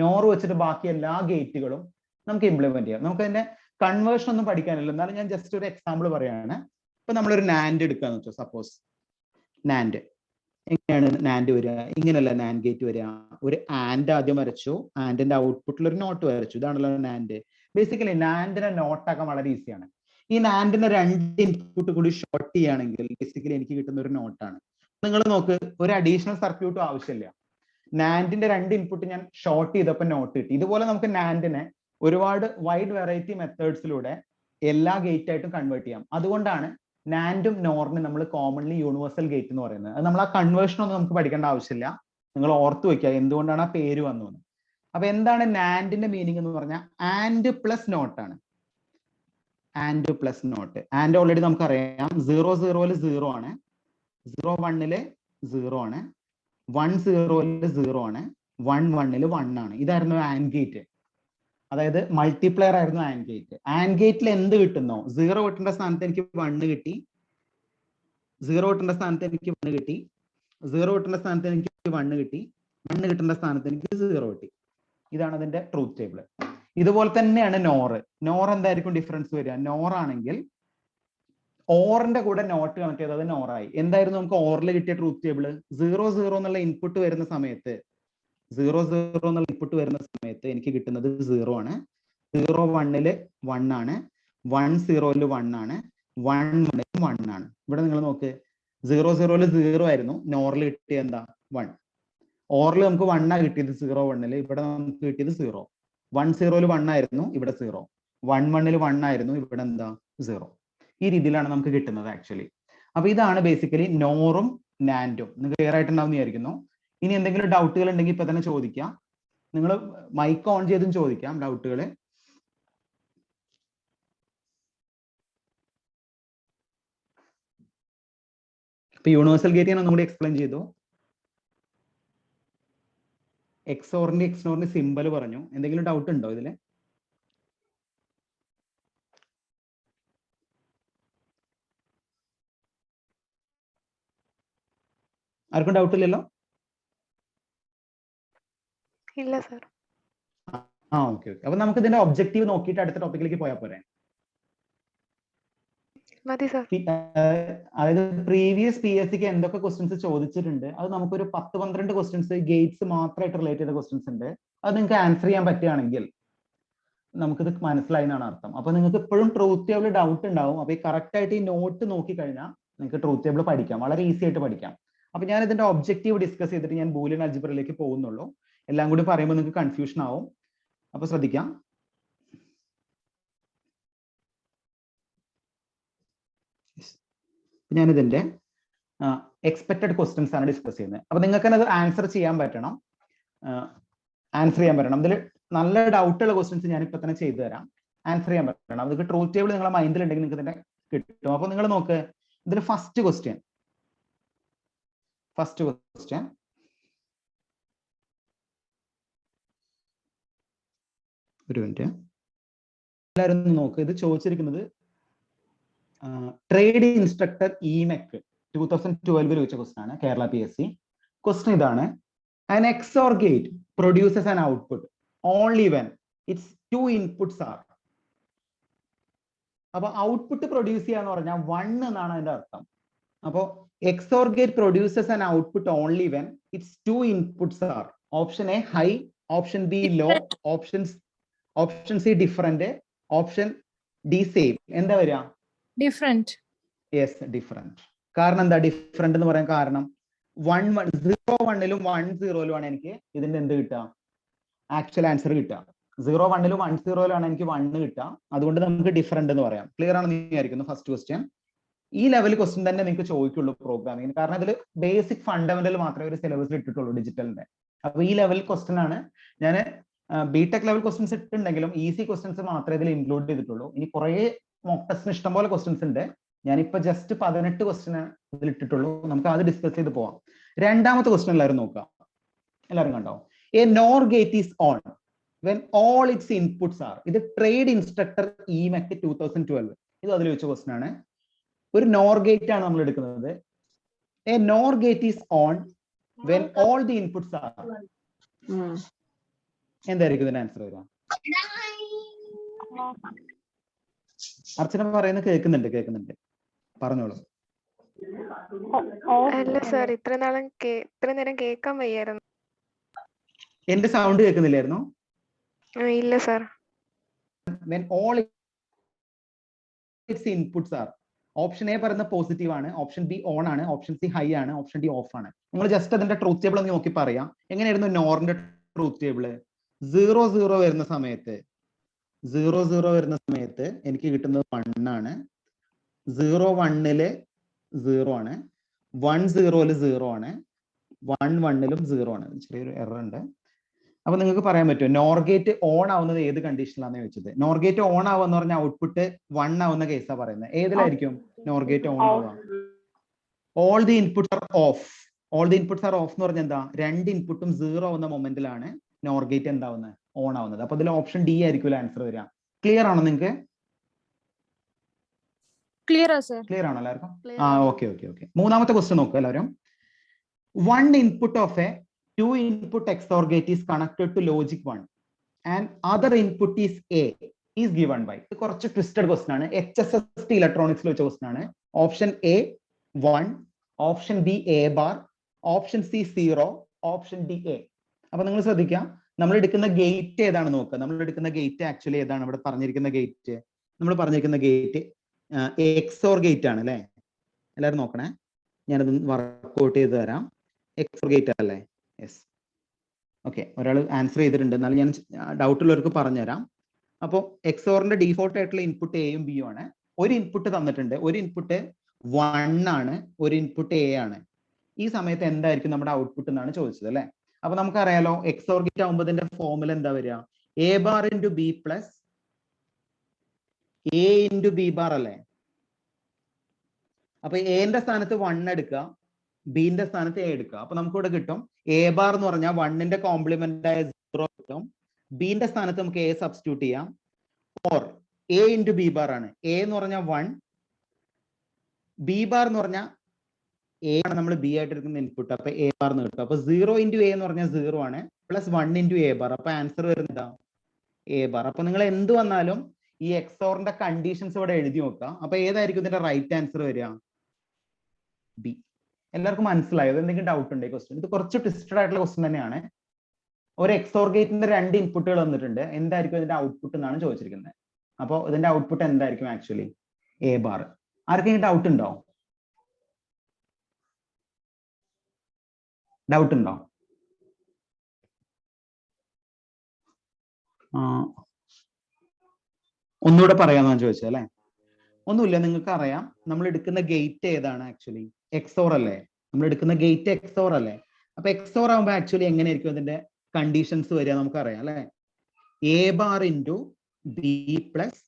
നോർ വെച്ചിട്ട് ബാക്കി എല്ലാ ഗേറ്റുകളും നമുക്ക് ഇംപ്ലിമെന്റ് ചെയ്യാം. നമുക്ക് അതിന്റെ കൺവേർഷൻ ഒന്നും പഠിക്കാനില്ല, എന്നാലും ഞാൻ ജസ്റ്റ് ഒരു എക്സാമ്പിൾ പറയാണ്. ഇപ്പൊ നമ്മളൊരു നാൻഡ് എടുക്കാന്ന് വെച്ചോ, സപ്പോസ് നാൻഡ് എങ്ങനെയാണ് നാൻഡ് വരിക? ഇങ്ങനെയല്ല നാൻഡ് ഗേറ്റ് വരിക. ഒരു ആൻഡ് ആദ്യം വരച്ചു, ആൻഡിന്റെ ഔട്ട്പുട്ടിൽ ഒരു നോട്ട് വരച്ചു. ഇതാണല്ലോ നാൻഡ്. ബേസിക്കലി നാൻഡിനെ നോട്ടാക്കാൻ വളരെ ഈസിയാണ്. ഈ നാൻഡിന്റെ 2 ഇൻപുട്ട് കൂടി ഷോർട്ട് ചെയ്യുകയാണെങ്കിൽ ബേസിക്കലി എനിക്ക് കിട്ടുന്ന ഒരു നോട്ടാണ്. നിങ്ങൾ നോക്ക്, ഒരു അഡീഷണൽ സർക്യൂട്ടും ആവശ്യമില്ല. നാൻഡിന്റെ 2 ഇൻപുട്ട് ഞാൻ ഷോർട്ട് ചെയ്തപ്പോൾ നോട്ട് കിട്ടി. ഇതുപോലെ നമുക്ക് നാൻഡിനെ ഒരുപാട് വൈഡ് വെറൈറ്റി മെത്തേഡ്സിലൂടെ എല്ലാ ഗേറ്റ് ആയിട്ടും കൺവേർട്ട് ചെയ്യാം. അതുകൊണ്ടാണ് നാൻഡും നോറിനും നമ്മൾ കോമൺലി യൂണിവേഴ്സൽ ഗേറ്റ് എന്ന് പറയുന്നത്. അത് നമ്മൾ ആ കൺവേർഷൻ ഒന്നും നമുക്ക് പഠിക്കേണ്ട ആവശ്യമില്ല. നിങ്ങൾ ഓർത്ത് വെക്കുക എന്തുകൊണ്ടാണ് ആ പേര് വന്നത്. അപ്പൊ എന്താണ് നാൻഡിന്റെ മീനിങ് എന്ന് പറഞ്ഞാൽ ആൻഡ് പ്ലസ് നോട്ട് ആണ്. And plus not. And already നമുക്കറിയാം 0 0 0 ആണ്, 0 1 0 ആണ്, 1 0 0 ആണ്, 1 1 1 ആണ്. ഇതായിരുന്നു ആൻഡ് ഗേറ്റ്. അതായത് മൾട്ടിപ്ലയർ ആയിരുന്നു ആൻഡ് ഗേറ്റ്. ആൻഡ് ഗേറ്റിൽ എന്ത് കിട്ടുന്നോ, 0 കിട്ടേണ്ട സ്ഥാനത്ത് എനിക്ക് 1 കിട്ടി, 0 കിട്ടേണ്ട സ്ഥാനത്ത് എനിക്ക് 1 കിട്ടി, 0 കിട്ടേണ്ട സ്ഥാനത്ത് എനിക്ക് 1 കിട്ടി, 1 കിട്ടേണ്ട സ്ഥാനത്ത് എനിക്ക് 0 കിട്ടി. ഇതാണ് അതിന്റെ ട്രൂത്ത് ടേബിൾ. ഇതുപോലെ തന്നെയാണ് നോർ എന്തായിരിക്കും ഡിഫറൻസ് വരിക? നോർ ആണെങ്കിൽ ഓറിന്റെ കൂടെ നോട്ട് കണക്ട് ചെയ്തത് നോറായി. എന്തായിരുന്നു നമുക്ക് ഓറിൽ കിട്ടിയ ട്രൂത്ത് ടേബിൾ? 0 0 എന്നുള്ള ഇൻപുട്ട് വരുന്ന സമയത്ത് 0 0 എന്നുള്ള ഇൻപുട്ട് വരുന്ന സമയത്ത് എനിക്ക് കിട്ടുന്നത് 0 ആണ്, 0 1 1 ആണ്, 1 0 1 ആണ്, 1 1 ആണ്. ഇവിടെ നിങ്ങൾ നോക്ക്, 0 0 0 ആയിരുന്നു, നോറിൽ കിട്ടിയ എന്താ 1. ഓറിൽ നമുക്ക് 1 കിട്ടിയത് 0 1, ഇവിടെ നമുക്ക് കിട്ടിയത് 0. 1 0 1 ആയിരുന്നു, ഇവിടെ 0. 1 1 1 ആയിരുന്നു, ഇവിടെ എന്താ 0. ഈ രീതിയിലാണ് നമുക്ക് കിട്ടുന്നത് ആക്ച്വലി. അപ്പൊ ഇതാണ് ബേസിക്കലി നോറും നാൻഡും. നിങ്ങൾക്ക് ക്ലിയർ ആയിട്ടുണ്ടാവും വിചാരിക്കുന്നു. ഇനി എന്തെങ്കിലും ഡൗട്ടുകൾ ഉണ്ടെങ്കിൽ ഇപ്പൊ തന്നെ ചോദിക്കാം. നിങ്ങൾ മൈക്ക് ഓൺ ചെയ്തും ചോദിക്കാം ഡൗട്ടുകൾ. ഇപ്പൊ യൂണിവേഴ്സൽ ഗേറ്റ് ഞാൻ ഒന്നുകൂടി എക്സ്പ്ലെയിൻ ചെയ്തു. XORന്റെ സിമ്പൽ പറഞ്ഞു. എന്തെങ്കിലും ഡൗട്ട് ഉണ്ടോ ഇതില്? ആർക്കും ഡൗട്ട് ഇല്ലല്ലോ? ഇല്ല സർ. ഓക്കെ. അപ്പൊ നമുക്ക് ഇതിന്റെ ഒബ്ജക്റ്റീവ് നോക്കിയിട്ട് അടുത്ത ടോപ്പിക്കിലേക്ക് പോയാൽ പോരെ? മതി സർ. അതായത് പ്രീവിയസ് PSCക്ക് എന്തൊക്കെ ക്വസ്റ്റ്യൻസ് ചോദിച്ചിട്ടുണ്ട്, അത് നമുക്കൊരു 10-12 ക്വസ്റ്റ്യൻസ് ഗേറ്റ്സ് മാത്രമായിട്ട് റിലേറ്റ് ചെയ്ത ക്വസ്റ്റ്യൻസ് ഉണ്ട്. അത് നിങ്ങൾക്ക് ആൻസർ ചെയ്യാൻ പറ്റുകയാണെങ്കിൽ നമുക്കിത് മനസ്സിലായി എന്നാണ് അർത്ഥം. അപ്പൊ നിങ്ങൾക്ക് ഇപ്പോഴും ട്രൂത്ത് ടേബിൾ ഡൗട്ട് ഉണ്ടാവും. അപ്പൊ ഈ കറക്റ്റ് ആയിട്ട് ഈ നോട്ട് നോക്കി കഴിഞ്ഞാൽ നിങ്ങൾക്ക് ട്രൂത്ത് ടേബിൾ പഠിക്കാം, വളരെ ഈസി ആയിട്ട് പഠിക്കാം. അപ്പൊ ഞാൻ ഇതിന്റെ ഒബ്ജക്റ്റീവ് ഡിസ്കസ് ചെയ്തിട്ട് ഞാൻ ബൂലിയൻ അൽജിബ്രയിലേക്ക് പോകുന്നുള്ളൂ. എല്ലാം കൂടി പറയുമ്പോൾ നിങ്ങൾക്ക് കൺഫ്യൂഷൻ ആവും. അപ്പൊ ശ്രദ്ധിക്കാം. ഞാനിതിന്റെ എക്സ്പെക്റ്റഡ് ക്വസ്റ്റ്യൻസ് ആണ് ഡിസ്കസ് ചെയ്യുന്നത്. അപ്പൊ നിങ്ങൾക്ക് അത് ആൻസർ ചെയ്യാൻ പറ്റണം. ഇതിൽ നല്ല ഡൗട്ടുള്ള ക്വസ്റ്റ്യൻസ് ഞാൻ ഇപ്പൊ തന്നെ ചെയ്തു തരാം. ആൻസർ ചെയ്യാൻ പറ്റണം. അതൊക്കെ ട്രൂത്ത് ടേബിൾ നിങ്ങളുടെ മൈൻഡിൽ ഉണ്ടെങ്കിൽ നിങ്ങൾക്ക് ഇതിന്റെ കിട്ടും. അപ്പൊ നിങ്ങൾ നോക്ക്, ഇതിൽ ഫസ്റ്റ് ക്വസ്റ്റ്യൻ ഒരു മിനിറ്റ് എല്ലാവരും നോക്ക്. ഇത് ചോദിച്ചിരിക്കുന്നത് ട്രേഡ് ഇൻസ്ട്രക്ടർ ഇമെക്ക് 2012 ചോദിച്ച ക്വസ്റ്റൻ ആണ്, കേരള PSC. ക്വസ്റ്റൻ ഇതാണ്: an XOR gate produces an output only when its 2 inputs are. അപ്പൊ ഔട്ട്പുട്ട് പ്രൊഡ്യൂസ് ചെയ്യാന്ന് പറഞ്ഞാൽ 1 എന്നാണ് അതിന്റെ അർത്ഥം. അപ്പോ XOR gate produces an output only when its 2 inputs are option A high, option B low, option C different, option D same. എന്താ വരിക? ഡിഫറെന്റ്. Yes different. കാരണം എന്താ ഡിഫറെന്റ് എന്ന് പറയാൻ കാരണം 0 1 1 0 എനിക്ക് ഇതിന്റെ എന്ത് കിട്ടുക, ആക്ച്വൽ ആൻസർ കിട്ടുക. 0 1 1 0 എനിക്ക് 1 കിട്ടുക. അതുകൊണ്ട് നമുക്ക് ഡിഫറെന്റ് എന്ന് പറയാം. ക്ലിയർ ആണെന്ന് വിചാരിക്കുന്നു ഫസ്റ്റ് ക്വസ്റ്റ്യൻ. ഈ ലെവൽ ക്വസ്റ്റ്യൻ തന്നെ നിങ്ങൾക്ക് ചോദിക്കുള്ളൂ പ്രോഗ്രാമിംഗ്, കാരണം ഇതിൽ ബേസിക് ഫണ്ടമെന്റൽ മാത്രമേ ഒരു സിലബസിൽ ഇട്ടിട്ടുള്ളൂ ഡിജിറ്റലിന്റെ. അപ്പൊ ഈ ലെവൽ ക്വസ്റ്റ്യൻ ആണ് ഞാൻ ബിടെക് ലെവൽ ക്വസ്റ്റ്യൻസ് ഇട്ടുണ്ടെങ്കിലും ഈസി ക്വസ്റ്റ്യൻസ് മാത്രമേ ഇതിൽ ഇൻക്ലൂഡ് ചെയ്തിട്ടുള്ളൂ. ഇനി കുറെ മോക്ക് ടെസ്റ്റിന് ഇഷ്ടംപോലെ ക്വസ്റ്റ്യൻസ് ഉണ്ട്. ഞാനിപ്പോ ജസ്റ്റ് 18 ക്വസ്റ്റ്യൻ ഇതിൽ ഇട്ടിട്ടുള്ളൂ. നമുക്ക് അത് ഡിസ്കസ് ചെയ്ത് പോവാം. രണ്ടാമത്തെ ക്വസ്റ്റ്യൻ എല്ലാവരും നോക്കാം. എല്ലാവരും കണ്ടോ? A nor gate is on when all its inputs are. ഇത് ട്രേഡ് ഇൻസ്ട്രക്ടർ EMEC 2012. ഇത് അതിൽ വെച്ച ക്വസ്റ്റ്യൻ ആണ്. ഒരു നോർ ഗേറ്റ് ആണ് നമ്മൾ എടുക്കുന്നത്. A nor gate is on when all the inputs are. എന്തായിരിക്കും ഇതിന്റെ ആൻസർ വരിക? അർച്ചന പറയുന്നത് കേൾക്കുന്നുണ്ട് പറഞ്ഞോളൂ. അല്ല സാർ, ഇത്ര നേരം കേൾക്കാൻ വയ്യായിരുന്നു. എന്റെ സൗണ്ട് കേൾക്കുന്നില്ലായിരുന്നു? ഇല്ല sir. when all its inputs are. Option A പറയുന്നത് പോസിറ്റീവ് ആണ്, ഓപ്ഷൻ ബി ഓൺ ആണ്, ഓപ്ഷൻ സി ഹൈ ആണ്, ഓപ്ഷൻ ഡി ഓഫ് ആണ്. നിങ്ങൾ ജസ്റ്റ് അതിന്റെ ട്രൂത്ത് ടേബിൾ ഒന്ന് നോക്കി പറയാം. എങ്ങനെയായിരുന്നു നോറിന്റെ ട്രൂത്ത് ടേബിള്? 0 0 വരുന്ന സമയത്ത് 0 0 വരുന്ന സമയത്ത് എനിക്ക് കിട്ടുന്നത് 1 ആണ്. 0 1 0 ആണ്. 1 0 0 ആണ്. 1 1 0 ആണ്. ചെറിയൊരു എറർ ഉണ്ട്. അപ്പൊ നിങ്ങൾക്ക് പറയാൻ പറ്റുമോ നോർ ഗേറ്റ് ഓൺ ആവുന്നത് ഏത് കണ്ടീഷനിലാണെന്ന് ചോദിച്ചത്? നോർ ഗേറ്റ് ഓൺ ആവുന്ന പറഞ്ഞാൽ ഔട്ട്പുട്ട് 1 ആവുന്ന കേസാ പറയുന്നത്. ഏതിലായിരിക്കും നോർ ഗേറ്റ് ഓൺ ആവുക? All the inputs R of. All the inputs R of എന്ന് പറഞ്ഞാൽ എന്താ? രണ്ട് ഇൻപുട്ടും 0 ആവുന്ന മൊമെന്റിലാണ് നോർ ഗേറ്റ് എന്താവുന്നത്? ഓൺ ആവുന്നത്. അപ്പൊ ഇതിൽ ഓപ്ഷൻ ഡി ആയിരിക്കും ആൻസർ വരിക. ക്ലിയർ ആണോ നിങ്ങൾക്ക്? ക്ലിയർ ആണോ എല്ലാവർക്കും? ഓക്കെ. മൂന്നാമത്തെ ക്വസ്റ്റ്യൻ നോക്കുക എല്ലാവരും. One input of A 2 input XOR gate is connected to logic 1 and other input is A is given by. ഇത് കുറച്ച് ട്വിസ്റ്റഡ് ക്വസ്റ്റ്യൻ ആണ്. HSST ഇലക്ട്രോണിക്സിൽ വെച്ച ക്വസ്റ്റ്യൻ ആണ്. Option A 1, option B A bar, option C 0, option D A. അപ്പൊ നിങ്ങൾ ശ്രദ്ധിക്കാം, നമ്മൾ എടുക്കുന്ന ഗേറ്റ് ഏതാണ് നോക്കുക. നമ്മൾ എടുക്കുന്ന ഗേറ്റ് ആക്ച്വലി ഏതാണ്? ഇവിടെ പറഞ്ഞിരിക്കുന്ന ഗേറ്റ്, നമ്മൾ പറഞ്ഞിരിക്കുന്ന ഗേറ്റ് XOR ഗേറ്റ് ആണ് അല്ലെ? എല്ലാവരും നോക്കണേ, ഞാനത് വർക്ക്ഔട്ട് ചെയ്ത് തരാം. XOR ഗേറ്റ് അല്ലേ? യെസ്. ഓക്കെ, ഒരാൾ ആൻസർ ചെയ്തിട്ടുണ്ട്. എന്നാലും ഞാൻ ഡൗട്ട് ഉള്ളവർക്ക് പറഞ്ഞുതരാം. അപ്പോൾ എക്സോറിന്റെ ഡീഫോൾട്ട് ആയിട്ടുള്ള ഇൻപുട്ട് എയും ബിയും ആണ്. ഒരു ഇൻപുട്ട് തന്നിട്ടുണ്ട്. ഒരു ഇൻപുട്ട് 1 ആണ്, ഒരു ഇൻപുട്ട് എ ആണ്. ഈ സമയത്ത് എന്തായിരിക്കും നമ്മുടെ ഔട്ട്പുട്ട് എന്നാണ് ചോദിച്ചത് അല്ലെ? അപ്പൊ നമുക്കറിയാലോ എക്സോർ ഗേറ്റ് ആകുമ്പോൾ ഇതിന്റെ ഫോർമുല എന്താ വരിക? A bar into B plus A into B bar അല്ലേ? അപ്പൊ എന്റെ സ്ഥാനത്ത് 1 എടുക്കുക, ബിന്റെ സ്ഥാനത്ത് എ എടുക്കുക. അപ്പൊ നമുക്ക് ഇവിടെ കിട്ടും എ ബാർ എന്ന് പറഞ്ഞാൽ 1ന്റെ കോംപ്ലിമെന്റ് ആയ 0 കിട്ടും. ബിന്റെ സ്ഥാനത്ത് നമുക്ക് എ സബ്സ്റ്റിറ്റ്യൂട്ട് ചെയ്യാം. Or A into B bar ആണ്. എ എന്ന് പറഞ്ഞാൽ 1, ബി ബാർ എന്ന് പറഞ്ഞാൽ എ ആണ് നമ്മൾ ബി ആയിട്ട് എടുക്കുന്ന ഇൻപുട്ട്. അപ്പൊ എ ബാർ എന്ന് കിട്ടും. അപ്പൊ 0 ഇൻറ്റു എ എന്ന് പറഞ്ഞാൽ 0 ആണ്, പ്ലസ് 1 ഇൻറ്റു എ ബാർ. അപ്പൊ ആൻസർ വരുന്നതാ എ ബാർ. അപ്പൊ നിങ്ങൾ എന്ത് വന്നാലും ഈ എക്സോറിന്റെ കണ്ടീഷൻസ് ഇവിടെ എഴുതി നോക്കുക. അപ്പൊ ഏതായിരിക്കും ഇതിന്റെ റൈറ്റ് ആൻസർ വരിക? ബി. എല്ലാവർക്കും മനസ്സിലായോ? എന്തെങ്കിലും ഡൗട്ട് ഉണ്ട് ഈ ക്വസ്റ്റ്യൻ? ഇത് കുറച്ച് ട്വിസ്റ്റഡ് ആയിട്ടുള്ള ക്വസ്റ്റ്യൻ തന്നെയാണ്. ഒരു എക്സോർ ഗേറ്റിന്റെ 2 ഇൻപുട്ടുകൾ വന്നിട്ടുണ്ട്. എന്തായിരിക്കും ഇതിന്റെ ഔട്ട്പുട്ട് എന്നാണ് ചോദിച്ചിരിക്കുന്നത്. അപ്പോൾ ഇതിന്റെ ഔട്ട്പുട്ട് എന്തായിരിക്കും? Actually A bar. ആർക്കെങ്കിലും ഡൗട്ട് ഉണ്ടോ? ഡൗട്ട് ഉണ്ടോ? ഒന്നുകൂടെ പറയാമെന്നാണ് ചോദിച്ചത് അല്ലെ? ഒന്നുമില്ല, നിങ്ങൾക്ക് അറിയാം നമ്മൾ എടുക്കുന്ന ഗേറ്റ് ഏതാണ്? ആക്ച്വലി എക്സോർ അല്ലേ? നമ്മൾ എടുക്കുന്ന ഗേറ്റ് എക്സോർ അല്ലേ? അപ്പൊ എക്സോർ ആകുമ്പോൾ ആക്ച്വലി എങ്ങനെയായിരിക്കും അതിന്റെ കണ്ടീഷൻസ് വരിക? നമുക്കറിയാം അല്ലെ? A bar into B plus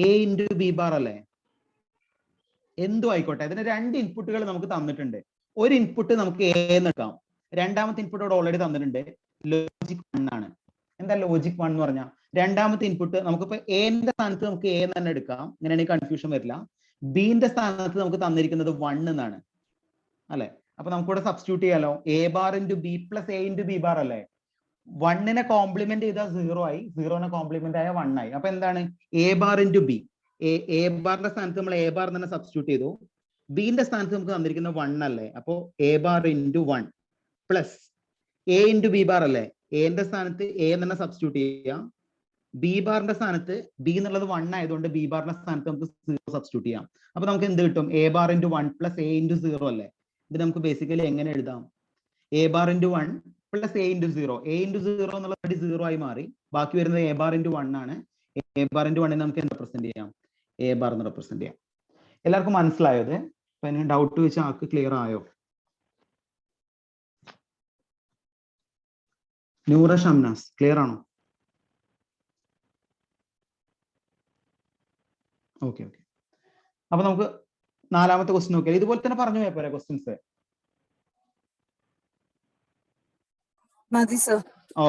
A into B bar അല്ലേ? എന്തും ആയിക്കോട്ടെ, അതിന് 2 ഇൻപുട്ടുകൾ നമുക്ക് തന്നിട്ടുണ്ട്. ഒരു ഇൻപുട്ട് നമുക്ക് എ എന്ന് എടുക്കാം. രണ്ടാമത്തെ ഇൻപുട്ട് ഇവിടെ ഓൾറെഡി തന്നിട്ടുണ്ട്, ലോജിക് 1 ആണ്. എന്താ ലോജിക് 1 എന്ന് പറഞ്ഞാൽ? രണ്ടാമത്തെ ഇൻപുട്ട് നമുക്കിപ്പോ എന്റെ സ്ഥാനത്ത് നമുക്ക് എ തന്നെ എടുക്കാം, ഇങ്ങനെയാണെങ്കിൽ കൺഫ്യൂഷൻ വരില്ല. ബിന്റെ സ്ഥാനത്ത് നമുക്ക് തന്നിരിക്കുന്നത് 1 എന്നാണ് അല്ലെ? അപ്പൊ നമുക്കിവിടെ സബ്സ്റ്റിറ്റ്യൂട്ട് ചെയ്യാലോ. A bar into B plus A into B bar അല്ലേ? 1നെ കോംപ്ലിമെന്റ് ചെയ്താൽ 0 ആയി, 0നെ കോംപ്ലിമെന്റ് ആയ 1 ആയി. അപ്പൊ എന്താണ്? A bar into B. A ബാറിന്റെ സ്ഥാനത്ത് നമ്മൾ എ ബാർ തന്നെ സബ്സ്റ്റിറ്റ്യൂട്ട് ചെയ്തു. ബിന്റെ സ്ഥാനത്ത് നമുക്ക് തന്നിരിക്കുന്ന 1 അല്ലേ? അപ്പോ A bar into 1 plus A into B bar അല്ലേ? എന്റെ സ്ഥാനത്ത് എ തന്നെ സബ്സ്റ്റിറ്റ്യൂട്ട് ചെയ്യാം. ബി ബാറിന്റെ സ്ഥാനത്ത് ബി എന്നുള്ളത് 1 ആയതുകൊണ്ട് ബി ബാറിന്റെ സ്ഥാനത്ത് നമുക്ക് 0 സബ്സ്റ്റിറ്റ്യൂട്ട് ചെയ്യാം. അപ്പൊ നമുക്ക് എന്ത് കിട്ടും? A bar into 1 plus A into 0 അല്ലേ? ഇത് നമുക്ക് ബേസിക്കലി എങ്ങനെ എഴുതാം? A bar into 1 plus A into 0. A into 0 എന്നുള്ളത് 0 ആയി മാറി. ബാക്കി വരുന്നത് എ ബാർ ഇൻറ്റു 1 ആണ്. എ ബാർ ഇൻറ്റു 1 നമുക്ക് എന്ത് റെപ്രസെന്റ് ചെയ്യാം? എ ബാർ എന്ന് റെപ്രസെന്റ് ചെയ്യാം. എല്ലാവർക്കും മനസ്സിലായത്? അപ്പൊ അതിന് ഡൗട്ട് വെച്ച് ആൾക്ക് ക്ലിയർ ആയോ? നൂറ ഷംനാസ് ക്ലിയർ ആണോ? Okay okay. അപ്പൊ നമുക്ക് 4ാമത്തെ ക്വസ്റ്റ്യൻ നോക്കിയാൽ ഇതുപോലെ തന്നെ പറഞ്ഞു പോയപ്പോരെ ക്വസ്റ്റ്യൻസ്? മതി sir.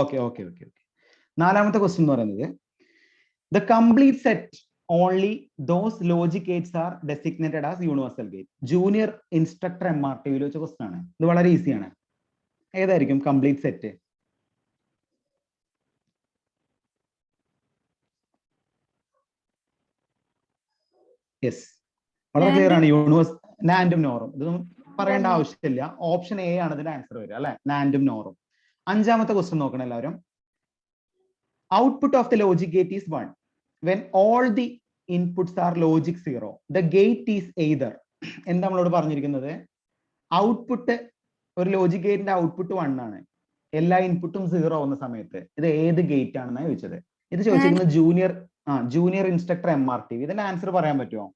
Okay okay okay okay. 4ാമത്തെ ക്വസ്റ്റ്യൻ എന്ന് പറയുന്നത് the complete set only those logic gates are designated as universal gate. Junior instructor MRT വെച്ച ക്വസ്റ്റ്യൻ ആണ്. ഇത് വളരെ ഈസിയാണ്. ഏതായിരിക്കും കംപ്ലീറ്റ് സെറ്റ്? യെസ്, വളരെ ക്ലിയർ ആണ്. യൂണിവേഴ്സ് നാൻഡും നോറും. ഇതൊന്നും പറയേണ്ട ആവശ്യമില്ല. ഓപ്ഷൻ എ ആണ് ഇതിന്റെ ആൻസർ വരിക അല്ലെ? നാൻഡും നോറും. 5ാമത്തെ ക്വസ്റ്റ്യൻ നോക്കണം എല്ലാവരും. Output of the logic gate is 1 when all the inputs are logic 0. the gate is either. എന്താ നമ്മളോട് പറഞ്ഞിരിക്കുന്നത്? ഔട്ട്പുട്ട്, ഒരു ലോജിക് ഗേറ്റിന്റെ ഔട്ട്പുട്ട് 1 ആണ്. എല്ലാ ഇൻപുട്ടും 0 ആവുന്ന സമയത്ത് ഇത് ഏത് ഗേറ്റ് ആണെന്നാണ് ചോദിച്ചത്. ഇത് ചോദിച്ചിരിക്കുന്നത് ജൂനിയർ ഇൻസ്ട്രക്ടർ MRT. ഇതിന്റെ ആൻസർ പറയാൻ പറ്റുമോ?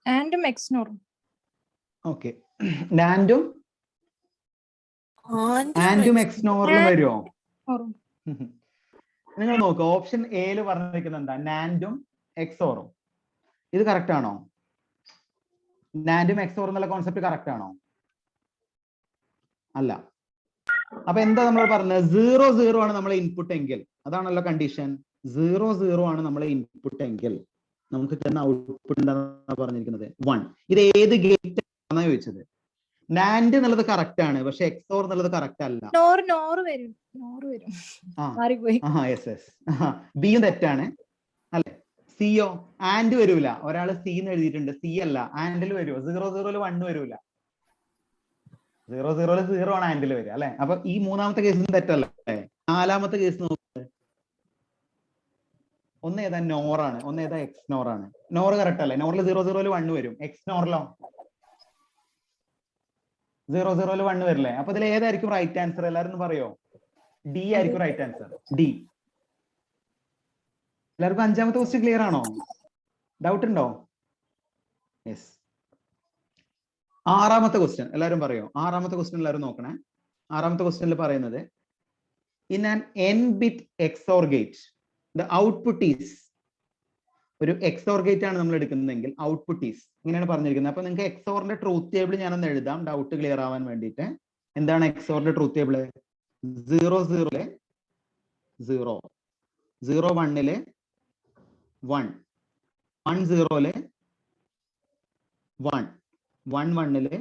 ആൻഡും എക്സ്നോറും. ഓക്കെ, നാൻഡും ആൻഡും എക്സ്നോറിലും വരുമോ? നിങ്ങൾ നോക്ക്, ഓപ്ഷൻ എയിൽ പറഞ്ഞിരിക്കുന്നത് എന്താ? നാൻഡും എക്സോറും. ഇത് കറക്റ്റ് ആണോ? നാൻഡും എക്സോറും എന്നുള്ള കോൺസെപ്റ്റ് കറക്റ്റ് ആണോ? അല്ല. അപ്പൊ എന്താ നമ്മൾ പറഞ്ഞത്? 0 0 ആണ് നമ്മളെ ഇൻപുട്ട് എങ്കിൽ, അതാണല്ലോ കണ്ടീഷൻ. 0 0 ആണ് നമ്മളെ ഇൻപുട്ട് എങ്കിൽ നമുക്ക് കിട്ടുന്ന ഔട്ട്പുട്ട് എന്താണെന്ന് പറഞ്ഞിരിക്കുന്നത്? 1. ഇത് ഏത് ഗേറ്റ് ആണെന്നാണ് ചോദിച്ചത്. നാൻഡ് എന്നുള്ളത് കറക്റ്റ് ആണ്, പക്ഷെ എക്സോർ എന്നുള്ളത് കറക്റ്റ് അല്ല. ബിയും തെറ്റാണ് അല്ലെ? സിയോ ആൻഡ് വരൂല. ഒരാള് സി എന്ന് എഴുതിയിട്ടുണ്ട്, സി അല്ല. ആൻഡിൽ വരുമോ? 0 0 1 വരൂല. 0 0 0 ആണ് ആൻഡിൽ വരിക അല്ലെ? അപ്പൊ ഈ 3ാമത്തെ കേസിന് തെറ്റല്ലേ? 4ാമത്തെ കേസ് നോക്ക്. ഒന്ന് ഏതാ? നോറാണ്. ഒന്ന് ഏതാ? എക്സ്നോറാണ്. നോറ് കറക്റ്റ് അല്ലേ? നോറിൽ 0 0 1 വരും. എക്സ്നോറിലോ 0 0 1 വരില്ലേ? അപ്പൊ ഇതിൽ ഏതായിരിക്കും റൈറ്റ് ആൻസർ? എല്ലാവരും പറയോ? ഡി ആയിരിക്കും റൈറ്റ് ആൻസർ. ഡി. എല്ലാവർക്കും 5ാമത്തെ ക്വസ്റ്റ്യൻ ക്ലിയർ ആണോ? ഡൗട്ട് ഉണ്ടോ? യെസ്. 6ാമത്തെ ക്വസ്റ്റ്യൻ എല്ലാവരും പറയോ? 6ാമത്തെ ക്വസ്റ്റ്യൻ എല്ലാവരും നോക്കണേ. 6ാമത്തെ ക്വസ്റ്റ്യനിൽ പറയുന്നത് in an n bit XOR gate the output is. ഒരു XOR ഗേറ്റ് ആണ് നമ്മൾ എടുക്കുന്നതെങ്കിൽ ഔട്ട്പുട്ട് ഈസ്, ഇങ്ങനെയാണ് പറഞ്ഞിരിക്കുന്നത്. അപ്പൊ നിങ്ങൾക്ക് എക്സോറിന്റെ ട്രൂത്ത് ടേബിൾ ഞാനൊന്ന് എഴുതാം, ഡൗട്ട് ക്ലിയർ ആവാൻ വേണ്ടിയിട്ട്. എന്താണ് എക്സോറിന്റെ ട്രൂത്ത് ടേബിൾ? 0 0 0 0 1 1 1 0 1 1 1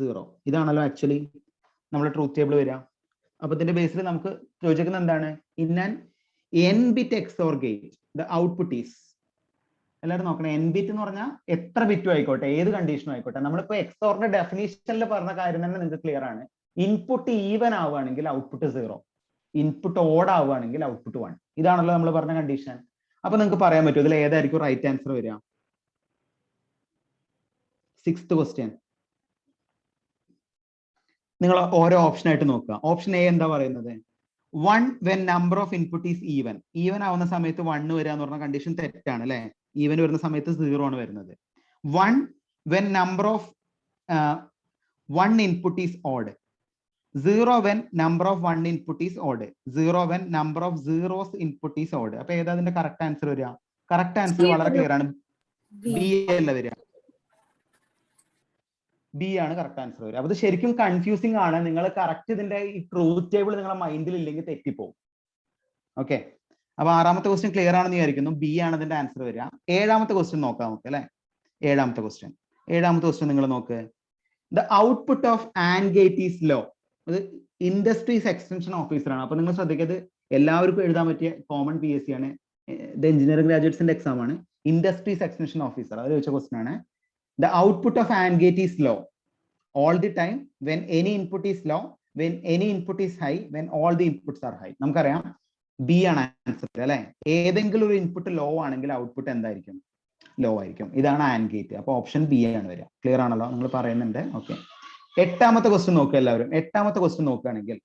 0. ഇതാണല്ലോ ആക്ച്വലി നമ്മുടെ ട്രൂത്ത് ടേബിൾ വരിക. അപ്പൊ ഇതിന്റെ ബേസിൽ നമുക്ക് ചോദിക്കുന്നത് എന്താണ്? In an n bit XOR gate the output is. എല്ലാവരും നോക്കണം. n bit എന്ന് പറഞ്ഞാൽ എത്ര ബിറ്റും ആയിക്കോട്ടെ, ഏത് കണ്ടീഷനും ആയിക്കോട്ടെ. നമ്മളിപ്പോ എക്സോറിന്റെ ഡെഫിനിഷനിൽ പറഞ്ഞ കാര്യം തന്നെ നിങ്ങൾക്ക് ക്ലിയർ ആണ്. ഇൻപുട്ട് ഈവൻ ആവുകയാണെങ്കിൽ ഔട്ട്പുട്ട് 0, ഇൻപുട്ട് ഓഡ് ആവുകയാണെങ്കിൽ ഔട്ട്പുട്ട് 1. ഇതാണല്ലോ നമ്മൾ പറഞ്ഞ കണ്ടീഷൻ. അപ്പൊ നിങ്ങൾക്ക് പറയാൻ പറ്റും ഇതിൽ ഏതായിരിക്കും റൈറ്റ് ആൻസർ വരിക? 6th ക്വസ്റ്റ്യൻ നിങ്ങൾ ഓരോ ഓപ്ഷൻ ആയിട്ട് നോക്കുക. ഓപ്ഷൻ എ എന്താ പറയുന്നത്? 1 when number of input is even. Even ആവുന്ന സമയത്ത് 1 വരിക എന്ന് പറഞ്ഞ കണ്ടീഷൻ തെറ്റാണ് അല്ലെ? ഈവൻ വരുന്ന സമയത്ത് 0 ആണ് വരുന്നത്. 1 when number of 1 input is odd. 0 when number of 1 input is odd. 0 when number of zeros input is odd. അപ്പൊ ഏതാ അതിന്റെ കറക്റ്റ് ആൻസർ വരിക? കറക്റ്റ് ആൻസർ വളരെ ക്ലിയർ ആണ്. ബി അല്ല വരിക. ബി ആണ് കറക്റ്റ് ആൻസർ വരിക. അപ്പൊ ഇത് ശരിക്കും കൺഫ്യൂസിംഗ് ആണ്. നിങ്ങൾ കറക്റ്റ് ഇതിന്റെ ഈ ട്രൂത്ത് ടേബിൾ നിങ്ങളുടെ മൈൻഡിൽ ഇല്ലെങ്കിൽ തെറ്റിപ്പോവും. ഓക്കെ, അപ്പൊ 6ാമത്തെ ക്വസ്റ്റ്യൻ ക്ലിയർ ആണെന്ന് വിചാരിക്കുന്നു. ബി ആണ് ഇതിന്റെ ആൻസർ വരിക. 7ാമത്തെ ക്വസ്റ്റ്യൻ നോക്കാം നമുക്ക് അല്ലെ? 7ാമത്തെ ക്വസ്റ്റ്യൻ നിങ്ങൾ നോക്ക്. The output of and gate is low. അത് ഇൻഡസ്ട്രീസ് എക്സ്റ്റൻഷൻ ഓഫീസർ ആണ്. അപ്പൊ നിങ്ങൾ ശ്രദ്ധിക്കത്, എല്ലാവർക്കും എഴുതാൻ പറ്റിയ കോമൺ PSC ആണ്. ഇത് എഞ്ചിനീയറിംഗ് ഗ്രാജുവേറ്റ്സിന്റെ എക്സാം ആണ്. ഇൻഡസ്ട്രീസ് എക്സ്റ്റൻഷൻ ഓഫീസർ, അത് ചോദിച്ച ക്വസ്റ്റ്യൻ ആണ്. The output of AND gate is low all the time when any input is low, when any input is high, when all the inputs are high. നമുക്കറിയാം ബി ആണ് ആൻസർ അല്ലെ. ഏതെങ്കിലും ഒരു ഇൻപുട്ട് ലോ ആണെങ്കിൽ ഔട്ട്പുട്ട് എന്തായിരിക്കും? ലോ ആയിരിക്കും. ഇതാണ് ആൻഡ് ഗേറ്റ്. അപ്പൊ ഓപ്ഷൻ ബി ആണ് വരിക. ക്ലിയർ ആണല്ലോ? നിങ്ങൾ പറയുന്നുണ്ട്. ഓക്കെ, എട്ടാമത്തെ ക്വസ്റ്റ്യൻ നോക്കുക എല്ലാവരും. എട്ടാമത്തെ ക്വസ്റ്റ്യൻ നോക്കുകയാണെങ്കിൽ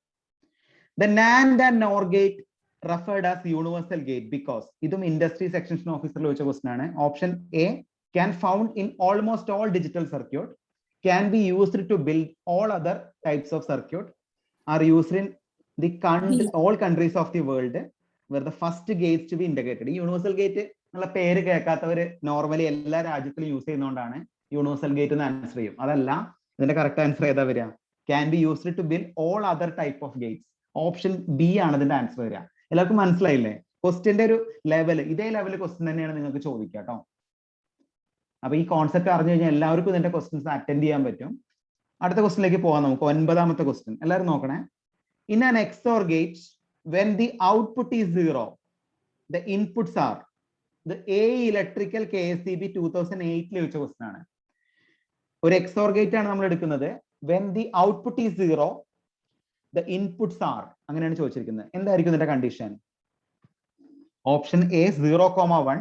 the NAND and NOR gate referred as universal gate because ഇതും ഇൻഡസ്ട്രി സെക്ഷൻ ഓഫീസറിൽ ചോദിച്ച ക്വസ്റ്റ്യൻ ആണ്. Option A can found in almost all digital circuit, can be used to build all other types of circuit, are used in the all countries of the world where the first gates to be integrated. Universal gate എന്നുള്ള പേര് കേൾക്കാത്തവര് നോർമലി എല്ലാ രാജ്യത്തിലും യൂസ് ചെയ്യുന്നതുകൊണ്ടാണ് യൂണിവേഴ്സൽ ഗേറ്റ് എന്ന് ആൻസർ ചെയ്യും. അതല്ല, ഇതിന്റെ കറക്റ്റ് ആൻസർ ഏതാ വരിക? Can be used to build all other type of gates. Option B ആണ് ഇതിന്റെ ആൻസർ വരിക. എല്ലാവർക്കും മനസ്സിലായില്ലേ? ക്വസ്റ്റ്യന്റെ ഒരു ലെവൽ, ഇതേ ലെവൽ ക്വസ്റ്റ്യൻ തന്നെയാണ് നിങ്ങൾക്ക് ചോദിക്കുക കേട്ടോ. അപ്പൊ ഈ കോൺസെപ്റ്റ് അറിഞ്ഞു കഴിഞ്ഞാൽ എല്ലാവർക്കും ഇതിന്റെ ക്വസ്റ്റ്യൻസ് അറ്റൻഡ് ചെയ്യാൻ പറ്റും. അടുത്ത ക്വസ്റ്റ്യനിലേക്ക് പോകാം നമുക്ക്. ഒൻപതാമത്തെ ക്വസ്റ്റ്യൻ എല്ലാവരും നോക്കണേ. In an XOR gate when the output is 0, the inputs are the AE Electrical KSEB 2008 ചോദിച്ച ക്വസ്റ്റ്യൻ ആണ്. ഒരു XOR ഗേറ്റ് ആണ് നമ്മൾ എടുക്കുന്നത്. when the output is 0, the inputs are, അങ്ങനെയാണ് ചോദിച്ചിരിക്കുന്നത്. എന്തായിരിക്കും ഇതിന്റെ condition? Option A 0,1,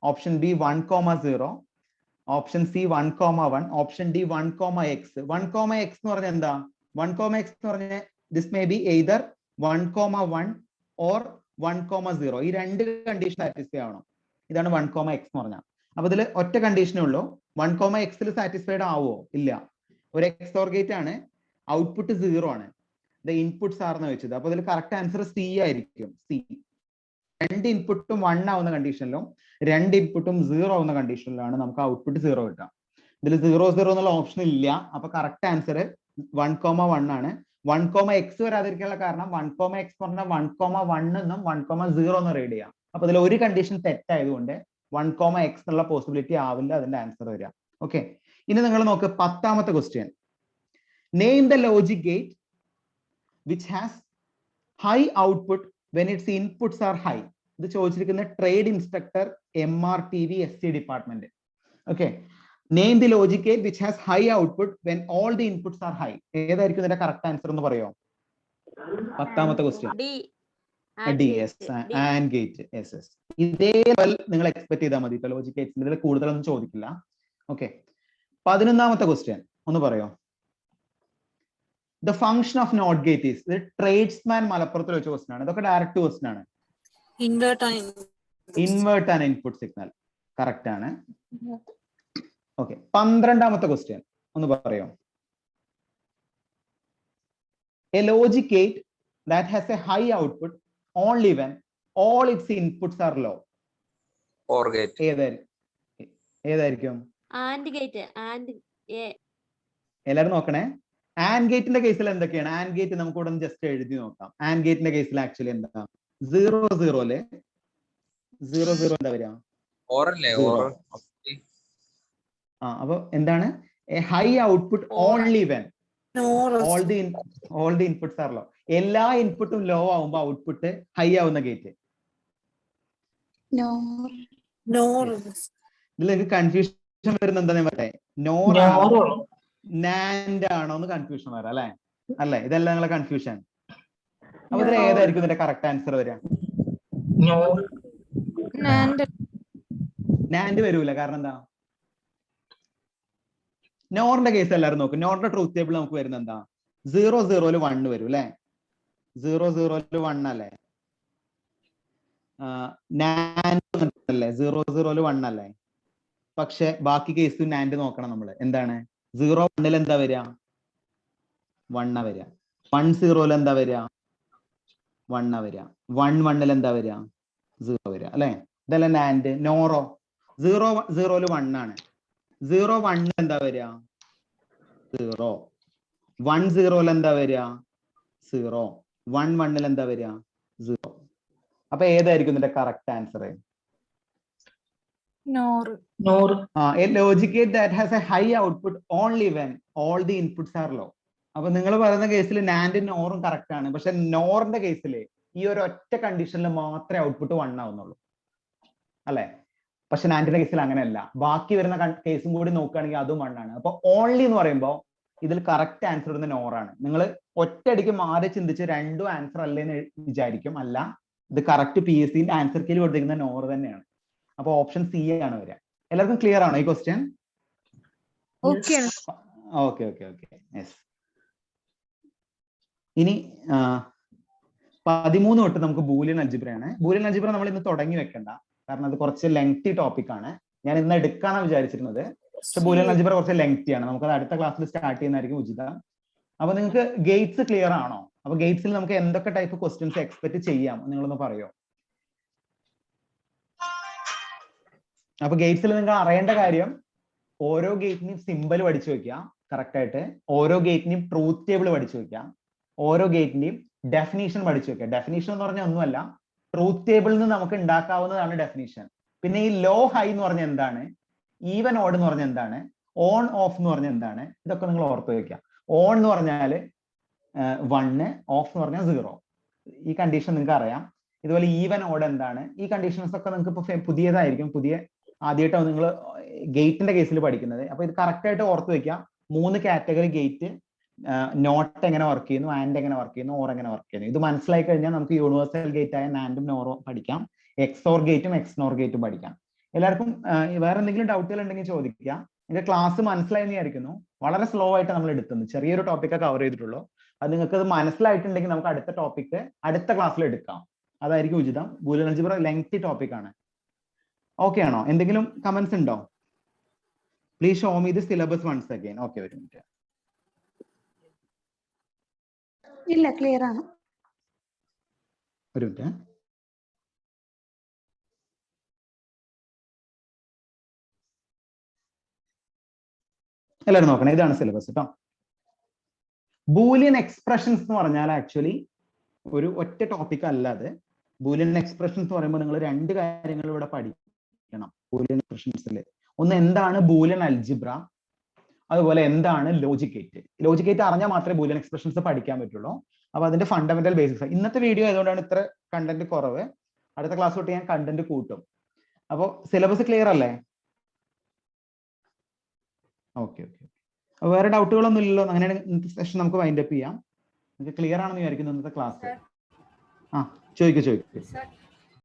option B 1,0, option C 1,1, option D 1,x. 1,x എന്ന് പറഞ്ഞാൽ എന്താ? 1,x എന്ന് പറഞ്ഞാൽ this may be either 1,1 or 1,0. ഈ രണ്ട് കണ്ടീഷൻ സാറ്റിസ്ഫൈ ആവണം. ഇതാണ് 1,x എന്ന് പറഞ്ഞാൽ. അപ്പൊ ഇതിൽ ഒറ്റ കണ്ടീഷനേ ഉള്ളൂ. 1,x സാറ്റിസ്ഫൈഡ് ആവോ? ഇല്ല. ഒരു XOR ഗേറ്റ് ആണ്, ഔട്ട്പുട്ട് 0 ആണ്, ദ ഇൻപുട്സ് ആർ എന്ന് വെച്ചത്. അപ്പൊ ഇതിൽ കറക്റ്റ് ആൻസർ സി ആയിരിക്കും. സി. രണ്ട് ഇൻപുട്ടും 1 ആവുന്ന കണ്ടീഷനിലും രണ്ട് ഇൻപുട്ടും 0 ആവുന്ന കണ്ടീഷനിലാണ് നമുക്ക് ഔട്ട്പുട്ട് 0 കിട്ടാം. ഇതിൽ 0,0 എന്നുള്ള ഓപ്ഷൻ ഇല്ല. അപ്പൊ കറക്റ്റ് ആൻസർ 1,1 ആണ്. 1,x വരാതിരിക്കാനുള്ള കാരണം 1,x പറഞ്ഞാൽ 1,1 എന്നും 1,0 എന്നും റീഡ് ചെയ്യാം. അപ്പൊ ഇതിൽ ഒരു കണ്ടീഷൻ തെറ്റ് ആയതുകൊണ്ട് 1,x എന്നുള്ള പോസിബിലിറ്റി ആവില്ല അതിന്റെ ആൻസർ വരിക. ഓക്കെ, ഇനി നിങ്ങൾ നോക്ക് 10ാമത്തെ question. Name the logic gate which has high output when its inputs are high. ഇത് ചോദിച്ചിരിക്കുന്ന trade instructor MRTV SC department. Okay, name the logic gate which has high output when all the inputs are high. ഏതായിരിക്കും ഇതിന്റെ കറക്റ്റ് ആൻസർ എന്ന് പറയോ? 10ാമത്തെ ക്വസ്റ്റ്യൻ. And gate. ഇതേ ലെവൽ നിങ്ങൾ എക്സ്പെക്ട് ചെയ്താൽ മതി. ലോജിക് ഗേറ്റ്സിന്റെ ഇതിൽ കൂടുതലൊന്നും ചോദിക്കില്ല. ഓക്കെ, 11ാമത്തെ ക്വസ്റ്റ്യൻ ഒന്ന് പറയോ? The function of NOT gate is, the tradesman മലപ്പുറത്തിൽ വെച്ച ക്വസ്റ്റ്യൻ ആണ്. ഇതൊക്കെ ഡയറക്റ്റ് ക്വസ്റ്റ്യൻ ആണ്. Invert and input signal correct ആണ്. ഓക്കെ, 12ാമത്തെ ക്വസ്റ്റ്യൻ ഒന്ന് പറയോ? A logic gate that has a high output only when all its inputs are low. OR gate. ഏതായിരിക്കും? AND gate. എല്ലാരും നോക്കണേ. ആൻഡ് ഗേറ്റിന്റെ കേസിൽ എന്തൊക്കെയാണ്? ആൻഡ് ഗേറ്റ് നമുക്ക് ഇവിടെ ജസ്റ്റ് എഴുതി നോക്കാം. ആൻഡ് ഗേറ്റിന്റെ കേസിൽ ആക്ച്വലി എന്താ? 0,0 എന്താ വരിക? അപ്പൊ എന്താണ്? High output only when all the inputs are low. എല്ലാ ഇൻപുട്ടും ലോ ആവുമ്പോ ഔട്ട്പുട്ട് ഹൈ ആവുന്ന ഗേറ്റ്. ഇതിലേക്ക് കൺഫ്യൂഷൻ വരുന്ന എന്താ പറയാ? നോർ നാൻഡ് ആണോ എന്ന് കൺഫ്യൂഷൻ വരാം അല്ലെ? അല്ലെ, ഇതെല്ലാം നിങ്ങളെ കൺഫ്യൂഷൻ. അപ്പൊ ഇതിൽ ഏതായിരിക്കും ഇതിന്റെ കറക്റ്റ് ആൻസർ വരിക? നാൻഡ് വരൂല. കാരണം എന്താ? നോറിന്റെ കേസ് എല്ലാവരും നോക്കും. നോറിന്റെ ട്രൂത്ത് ടേബിൾ നമുക്ക് വരുന്ന എന്താ? 0,0 1 വരും അല്ലെ? 0,0 1 അല്ലേ? നാൻഡ് അല്ലേ? 0,0 1 അല്ലേ? പക്ഷെ ബാക്കി കേസ് നാൻഡ് നോക്കണം നമ്മൾ. എന്താണ്? 0,1 എന്താ വരിക? 1 വരിക. 1,0 എന്താ വരിക? 1 വരിക. 1,1 എന്താ വരിക? 0 വരിക അല്ലെ? ഇതല്ല നാൻഡ്. നോറോ? 0,0 1 ആണ്. 0,1 എന്താ വരിക? 0. 1,0 എന്താ വരിക? 0. 1,1 എന്താ വരിക? 0. അപ്പൊ ഏതായിരിക്കും ഇതിന്റെ correct answer? A logic gate that has a high output only when all the inputs are low. അപ്പൊ നിങ്ങൾ പറയുന്ന കേസിൽ നാൻഡ് നോറും കറക്റ്റ് ആണ്. പക്ഷെ നോറിന്റെ കേസിൽ ഈ ഒരു ഒറ്റ കണ്ടീഷനിൽ മാത്രമേ ഔട്ട്പുട്ട് 1 ആവുന്നുള്ളൂ അല്ലെ? പക്ഷെ നാൻഡിന്റെ കേസിൽ അങ്ങനെയല്ല. ബാക്കി വരുന്ന കേസും കൂടി നോക്കുകയാണെങ്കിൽ അതും 1 ആണ്. അപ്പൊ ഓൺലി എന്ന് പറയുമ്പോൾ ഇതിൽ കറക്റ്റ് ആൻസർ ഇടുന്ന നോറാണ്. നിങ്ങൾ ഒറ്റയടിക്ക് മാറി ചിന്തിച്ച് രണ്ടും ആൻസർ അല്ലേന്ന് വിചാരിക്കും. അല്ല, ഇത് കറക്റ്റ് PSC ആൻസർ കീയിൽ കൊടുത്തിരിക്കുന്ന നോർ തന്നെയാണ്. അപ്പൊ ഓപ്ഷൻ സി ആണ് വരിക. എല്ലാവർക്കും ക്ലിയർ ആണോ ഈ question? Okay okay okay yes. ഇനി 13 തൊട്ട് നമുക്ക് ബൂലിയൻ അൽജിബ്രയാണ്. ബൂലിയൻ അൽജിബ്ര നമ്മൾ ഇന്ന് തുടങ്ങി വെക്കണ്ട, കാരണം അത് കുറച്ച് ലെങ്തി ടോപ്പിക് ആണ്. ഞാൻ ഇന്ന് എടുക്കാനാണ് വിചാരിച്ചിരുന്നത്, പക്ഷെ ബൂലിയൻ അൽജിബ്ര കുറച്ച് ലെങ്തി ആണ്. നമുക്കത് അടുത്ത ക്ലാസ്സിൽ സ്റ്റാർട്ട് ചെയ്യുന്നതായിരിക്കും ഉചിതം. അപ്പൊ നിങ്ങൾക്ക് ഗേറ്റ്സ് ക്ലിയർ ആണോ? അപ്പൊ ഗേറ്റ്സിൽ നമുക്ക് എന്തൊക്കെ ടൈപ്പ് ക്വസ്റ്റ്യൻസ് എക്സ്പെക്ട് ചെയ്യാം നിങ്ങളൊന്ന് പറയോ? അപ്പൊ ഗേറ്റ്സിൽ നിങ്ങൾ അറിയേണ്ട കാര്യം, ഓരോ ഗേറ്റിനെയും സിമ്പൽ പഠിച്ചു വെക്കുക കറക്റ്റ് ആയിട്ട്. ഓരോ ഗേറ്റിനെയും ട്രൂത്ത് ടേബിൾ പഠിച്ചു വെക്കുക. ഓരോ ഗേറ്റിന്റെയും ഡെഫിനീഷൻ പഠിച്ചു വെക്കുക. ഡെഫിനീഷൻ എന്ന് പറഞ്ഞാൽ ഒന്നുമല്ല, ട്രൂത്ത് ടേബിളിൽ നിന്ന് നമുക്ക് ഉണ്ടാക്കാവുന്നതാണ് ഡെഫിനീഷൻ. പിന്നെ ഈ ലോ ഹൈ എന്ന് പറഞ്ഞാൽ എന്താണ്, ഈവൻ ഓഡ് എന്ന് പറഞ്ഞാൽ എന്താണ്, ഓൺ ഓഫ് എന്ന് പറഞ്ഞാൽ എന്താണ്, ഇതൊക്കെ നിങ്ങൾ ഓർത്ത് വെക്കുക. ഓൺ എന്ന് പറഞ്ഞാൽ 1, ഓഫ് എന്ന് പറഞ്ഞാൽ 0. ഈ കണ്ടീഷൻ നിങ്ങൾക്ക് അറിയാം. ഇതുപോലെ ഈവൻ ഓഡ് എന്താണ്, ഈ കണ്ടീഷൻസ് ഒക്കെ നിങ്ങൾക്ക് ഇപ്പൊ പുതിയതായിരിക്കും, ആദ്യമായിട്ടാണ് നിങ്ങൾ ഗേറ്റിന്റെ കേസിൽ പഠിക്കുന്നത്. അപ്പൊ ഇത് കറക്റ്റ് ആയിട്ട് ഓർത്ത് വെക്കുക. 3 കാറ്റഗറി ഗേറ്റ്, നോട്ട് എങ്ങനെ വർക്ക് ചെയ്യുന്നു, ആൻഡ് എങ്ങനെ വർക്ക് ചെയ്യുന്നു, ഓർ എങ്ങനെ വർക്ക് ചെയ്യുന്നു. ഇത് മനസ്സിലായി കഴിഞ്ഞാൽ നമുക്ക് യൂണിവേഴ്സൽ ഗേറ്റ് ആയ നാൻഡും നോറും പഠിക്കാം, എക്സോർ ഗേറ്റും എക്സ്നോർ ഗേറ്റും പഠിക്കാം. എല്ലാവർക്കും വേറെ എന്തെങ്കിലും ഡൗട്ടുകൾ ഉണ്ടെങ്കിൽ ചോദിക്കുക. നിങ്ങൾക്ക് ക്ലാസ് മനസ്സിലായെന്ന് വിചാരിക്കുന്നു. വളരെ സ്ലോ ആയിട്ട് നമ്മൾ എടുത്തുന്നു, ചെറിയൊരു ടോപ്പിക്ക് കവർ ചെയ്തിട്ടുള്ളൂ. അത് നിങ്ങൾക്ക് അത് മനസ്സിലായിട്ടുണ്ടെങ്കിൽ നമുക്ക് അടുത്ത ടോപ്പിക്ക് അടുത്ത ക്ലാസ്സിൽ എടുക്കാം, അതായിരിക്കും ഉചിതം. ബൂലിയൻ അൽജിബ്ര ലെങ്തി ടോപ്പിക് ആണ്. ഓക്കെ ആണോ? എന്തെങ്കിലും കമന്റ്സ് ഉണ്ടോ? Please show me the syllabus once again. Okay, ഒരു മിനിറ്റ്. ഇല്ല, ക്ലിയർ ആണ്. ഒരു മിനിറ്റ്. എല്ലാവരും നോക്കണം, ഇതാണ് സിലബസ് കേട്ടോ. ബൂലിയൻ എക്സ്പ്രഷൻസ് എന്ന് പറഞ്ഞാൽ ആക്ച്വലി ഒരു ഒറ്റ ടോപ്പിക് അല്ല അത്. ബൂലിയൻ എക്സ്പ്രഷൻസ് എന്ന് പറയുമ്പോൾ നിങ്ങൾ 2 കാര്യങ്ങൾ ഇവിടെ പഠിക്കണം ബൂലിയൻ എക്സ്പ്രഷൻസിൽ. ഒന്ന്, എന്താണ് ബൂലിയൻ അൽജിബ്ര, അതുപോലെ എന്താണ് ലോജിക് ഗേറ്റ്. ലോജിക് ഗേറ്റ് അറിഞ്ഞാൽ മാത്രമേ ബൂലിയൻ എക്സ്പ്രഷൻസ് പഠിക്കാൻ പറ്റുള്ളൂ. അപ്പൊ അതിന്റെ ഫണ്ടമെന്റൽ ബേസിക്സ്. ഇന്നത്തെ വീഡിയോ ആയതുകൊണ്ടാണ് ഇത്ര കണ്ടന്റ് കുറവ്. അടുത്ത ക്ലാസ് തൊട്ട് ഞാൻ കണ്ടന്റ് കൂട്ടും. അപ്പോൾ സിലബസ് ക്ലിയർ അല്ലേ? Okay okay. വേറെ ഡൗട്ടുകളൊന്നും ഇല്ലല്ലോ? അങ്ങനെയാണ് ഇന്നത്തെ സെഷൻ നമുക്ക് വൈൻഡ് അപ്പ് ചെയ്യാം. നിങ്ങൾക്ക് ക്ലിയർ ആണെന്ന് വിചാരിക്കുന്നു ഇന്നത്തെ ക്ലാസ്. ചോദിക്കൂ. സർ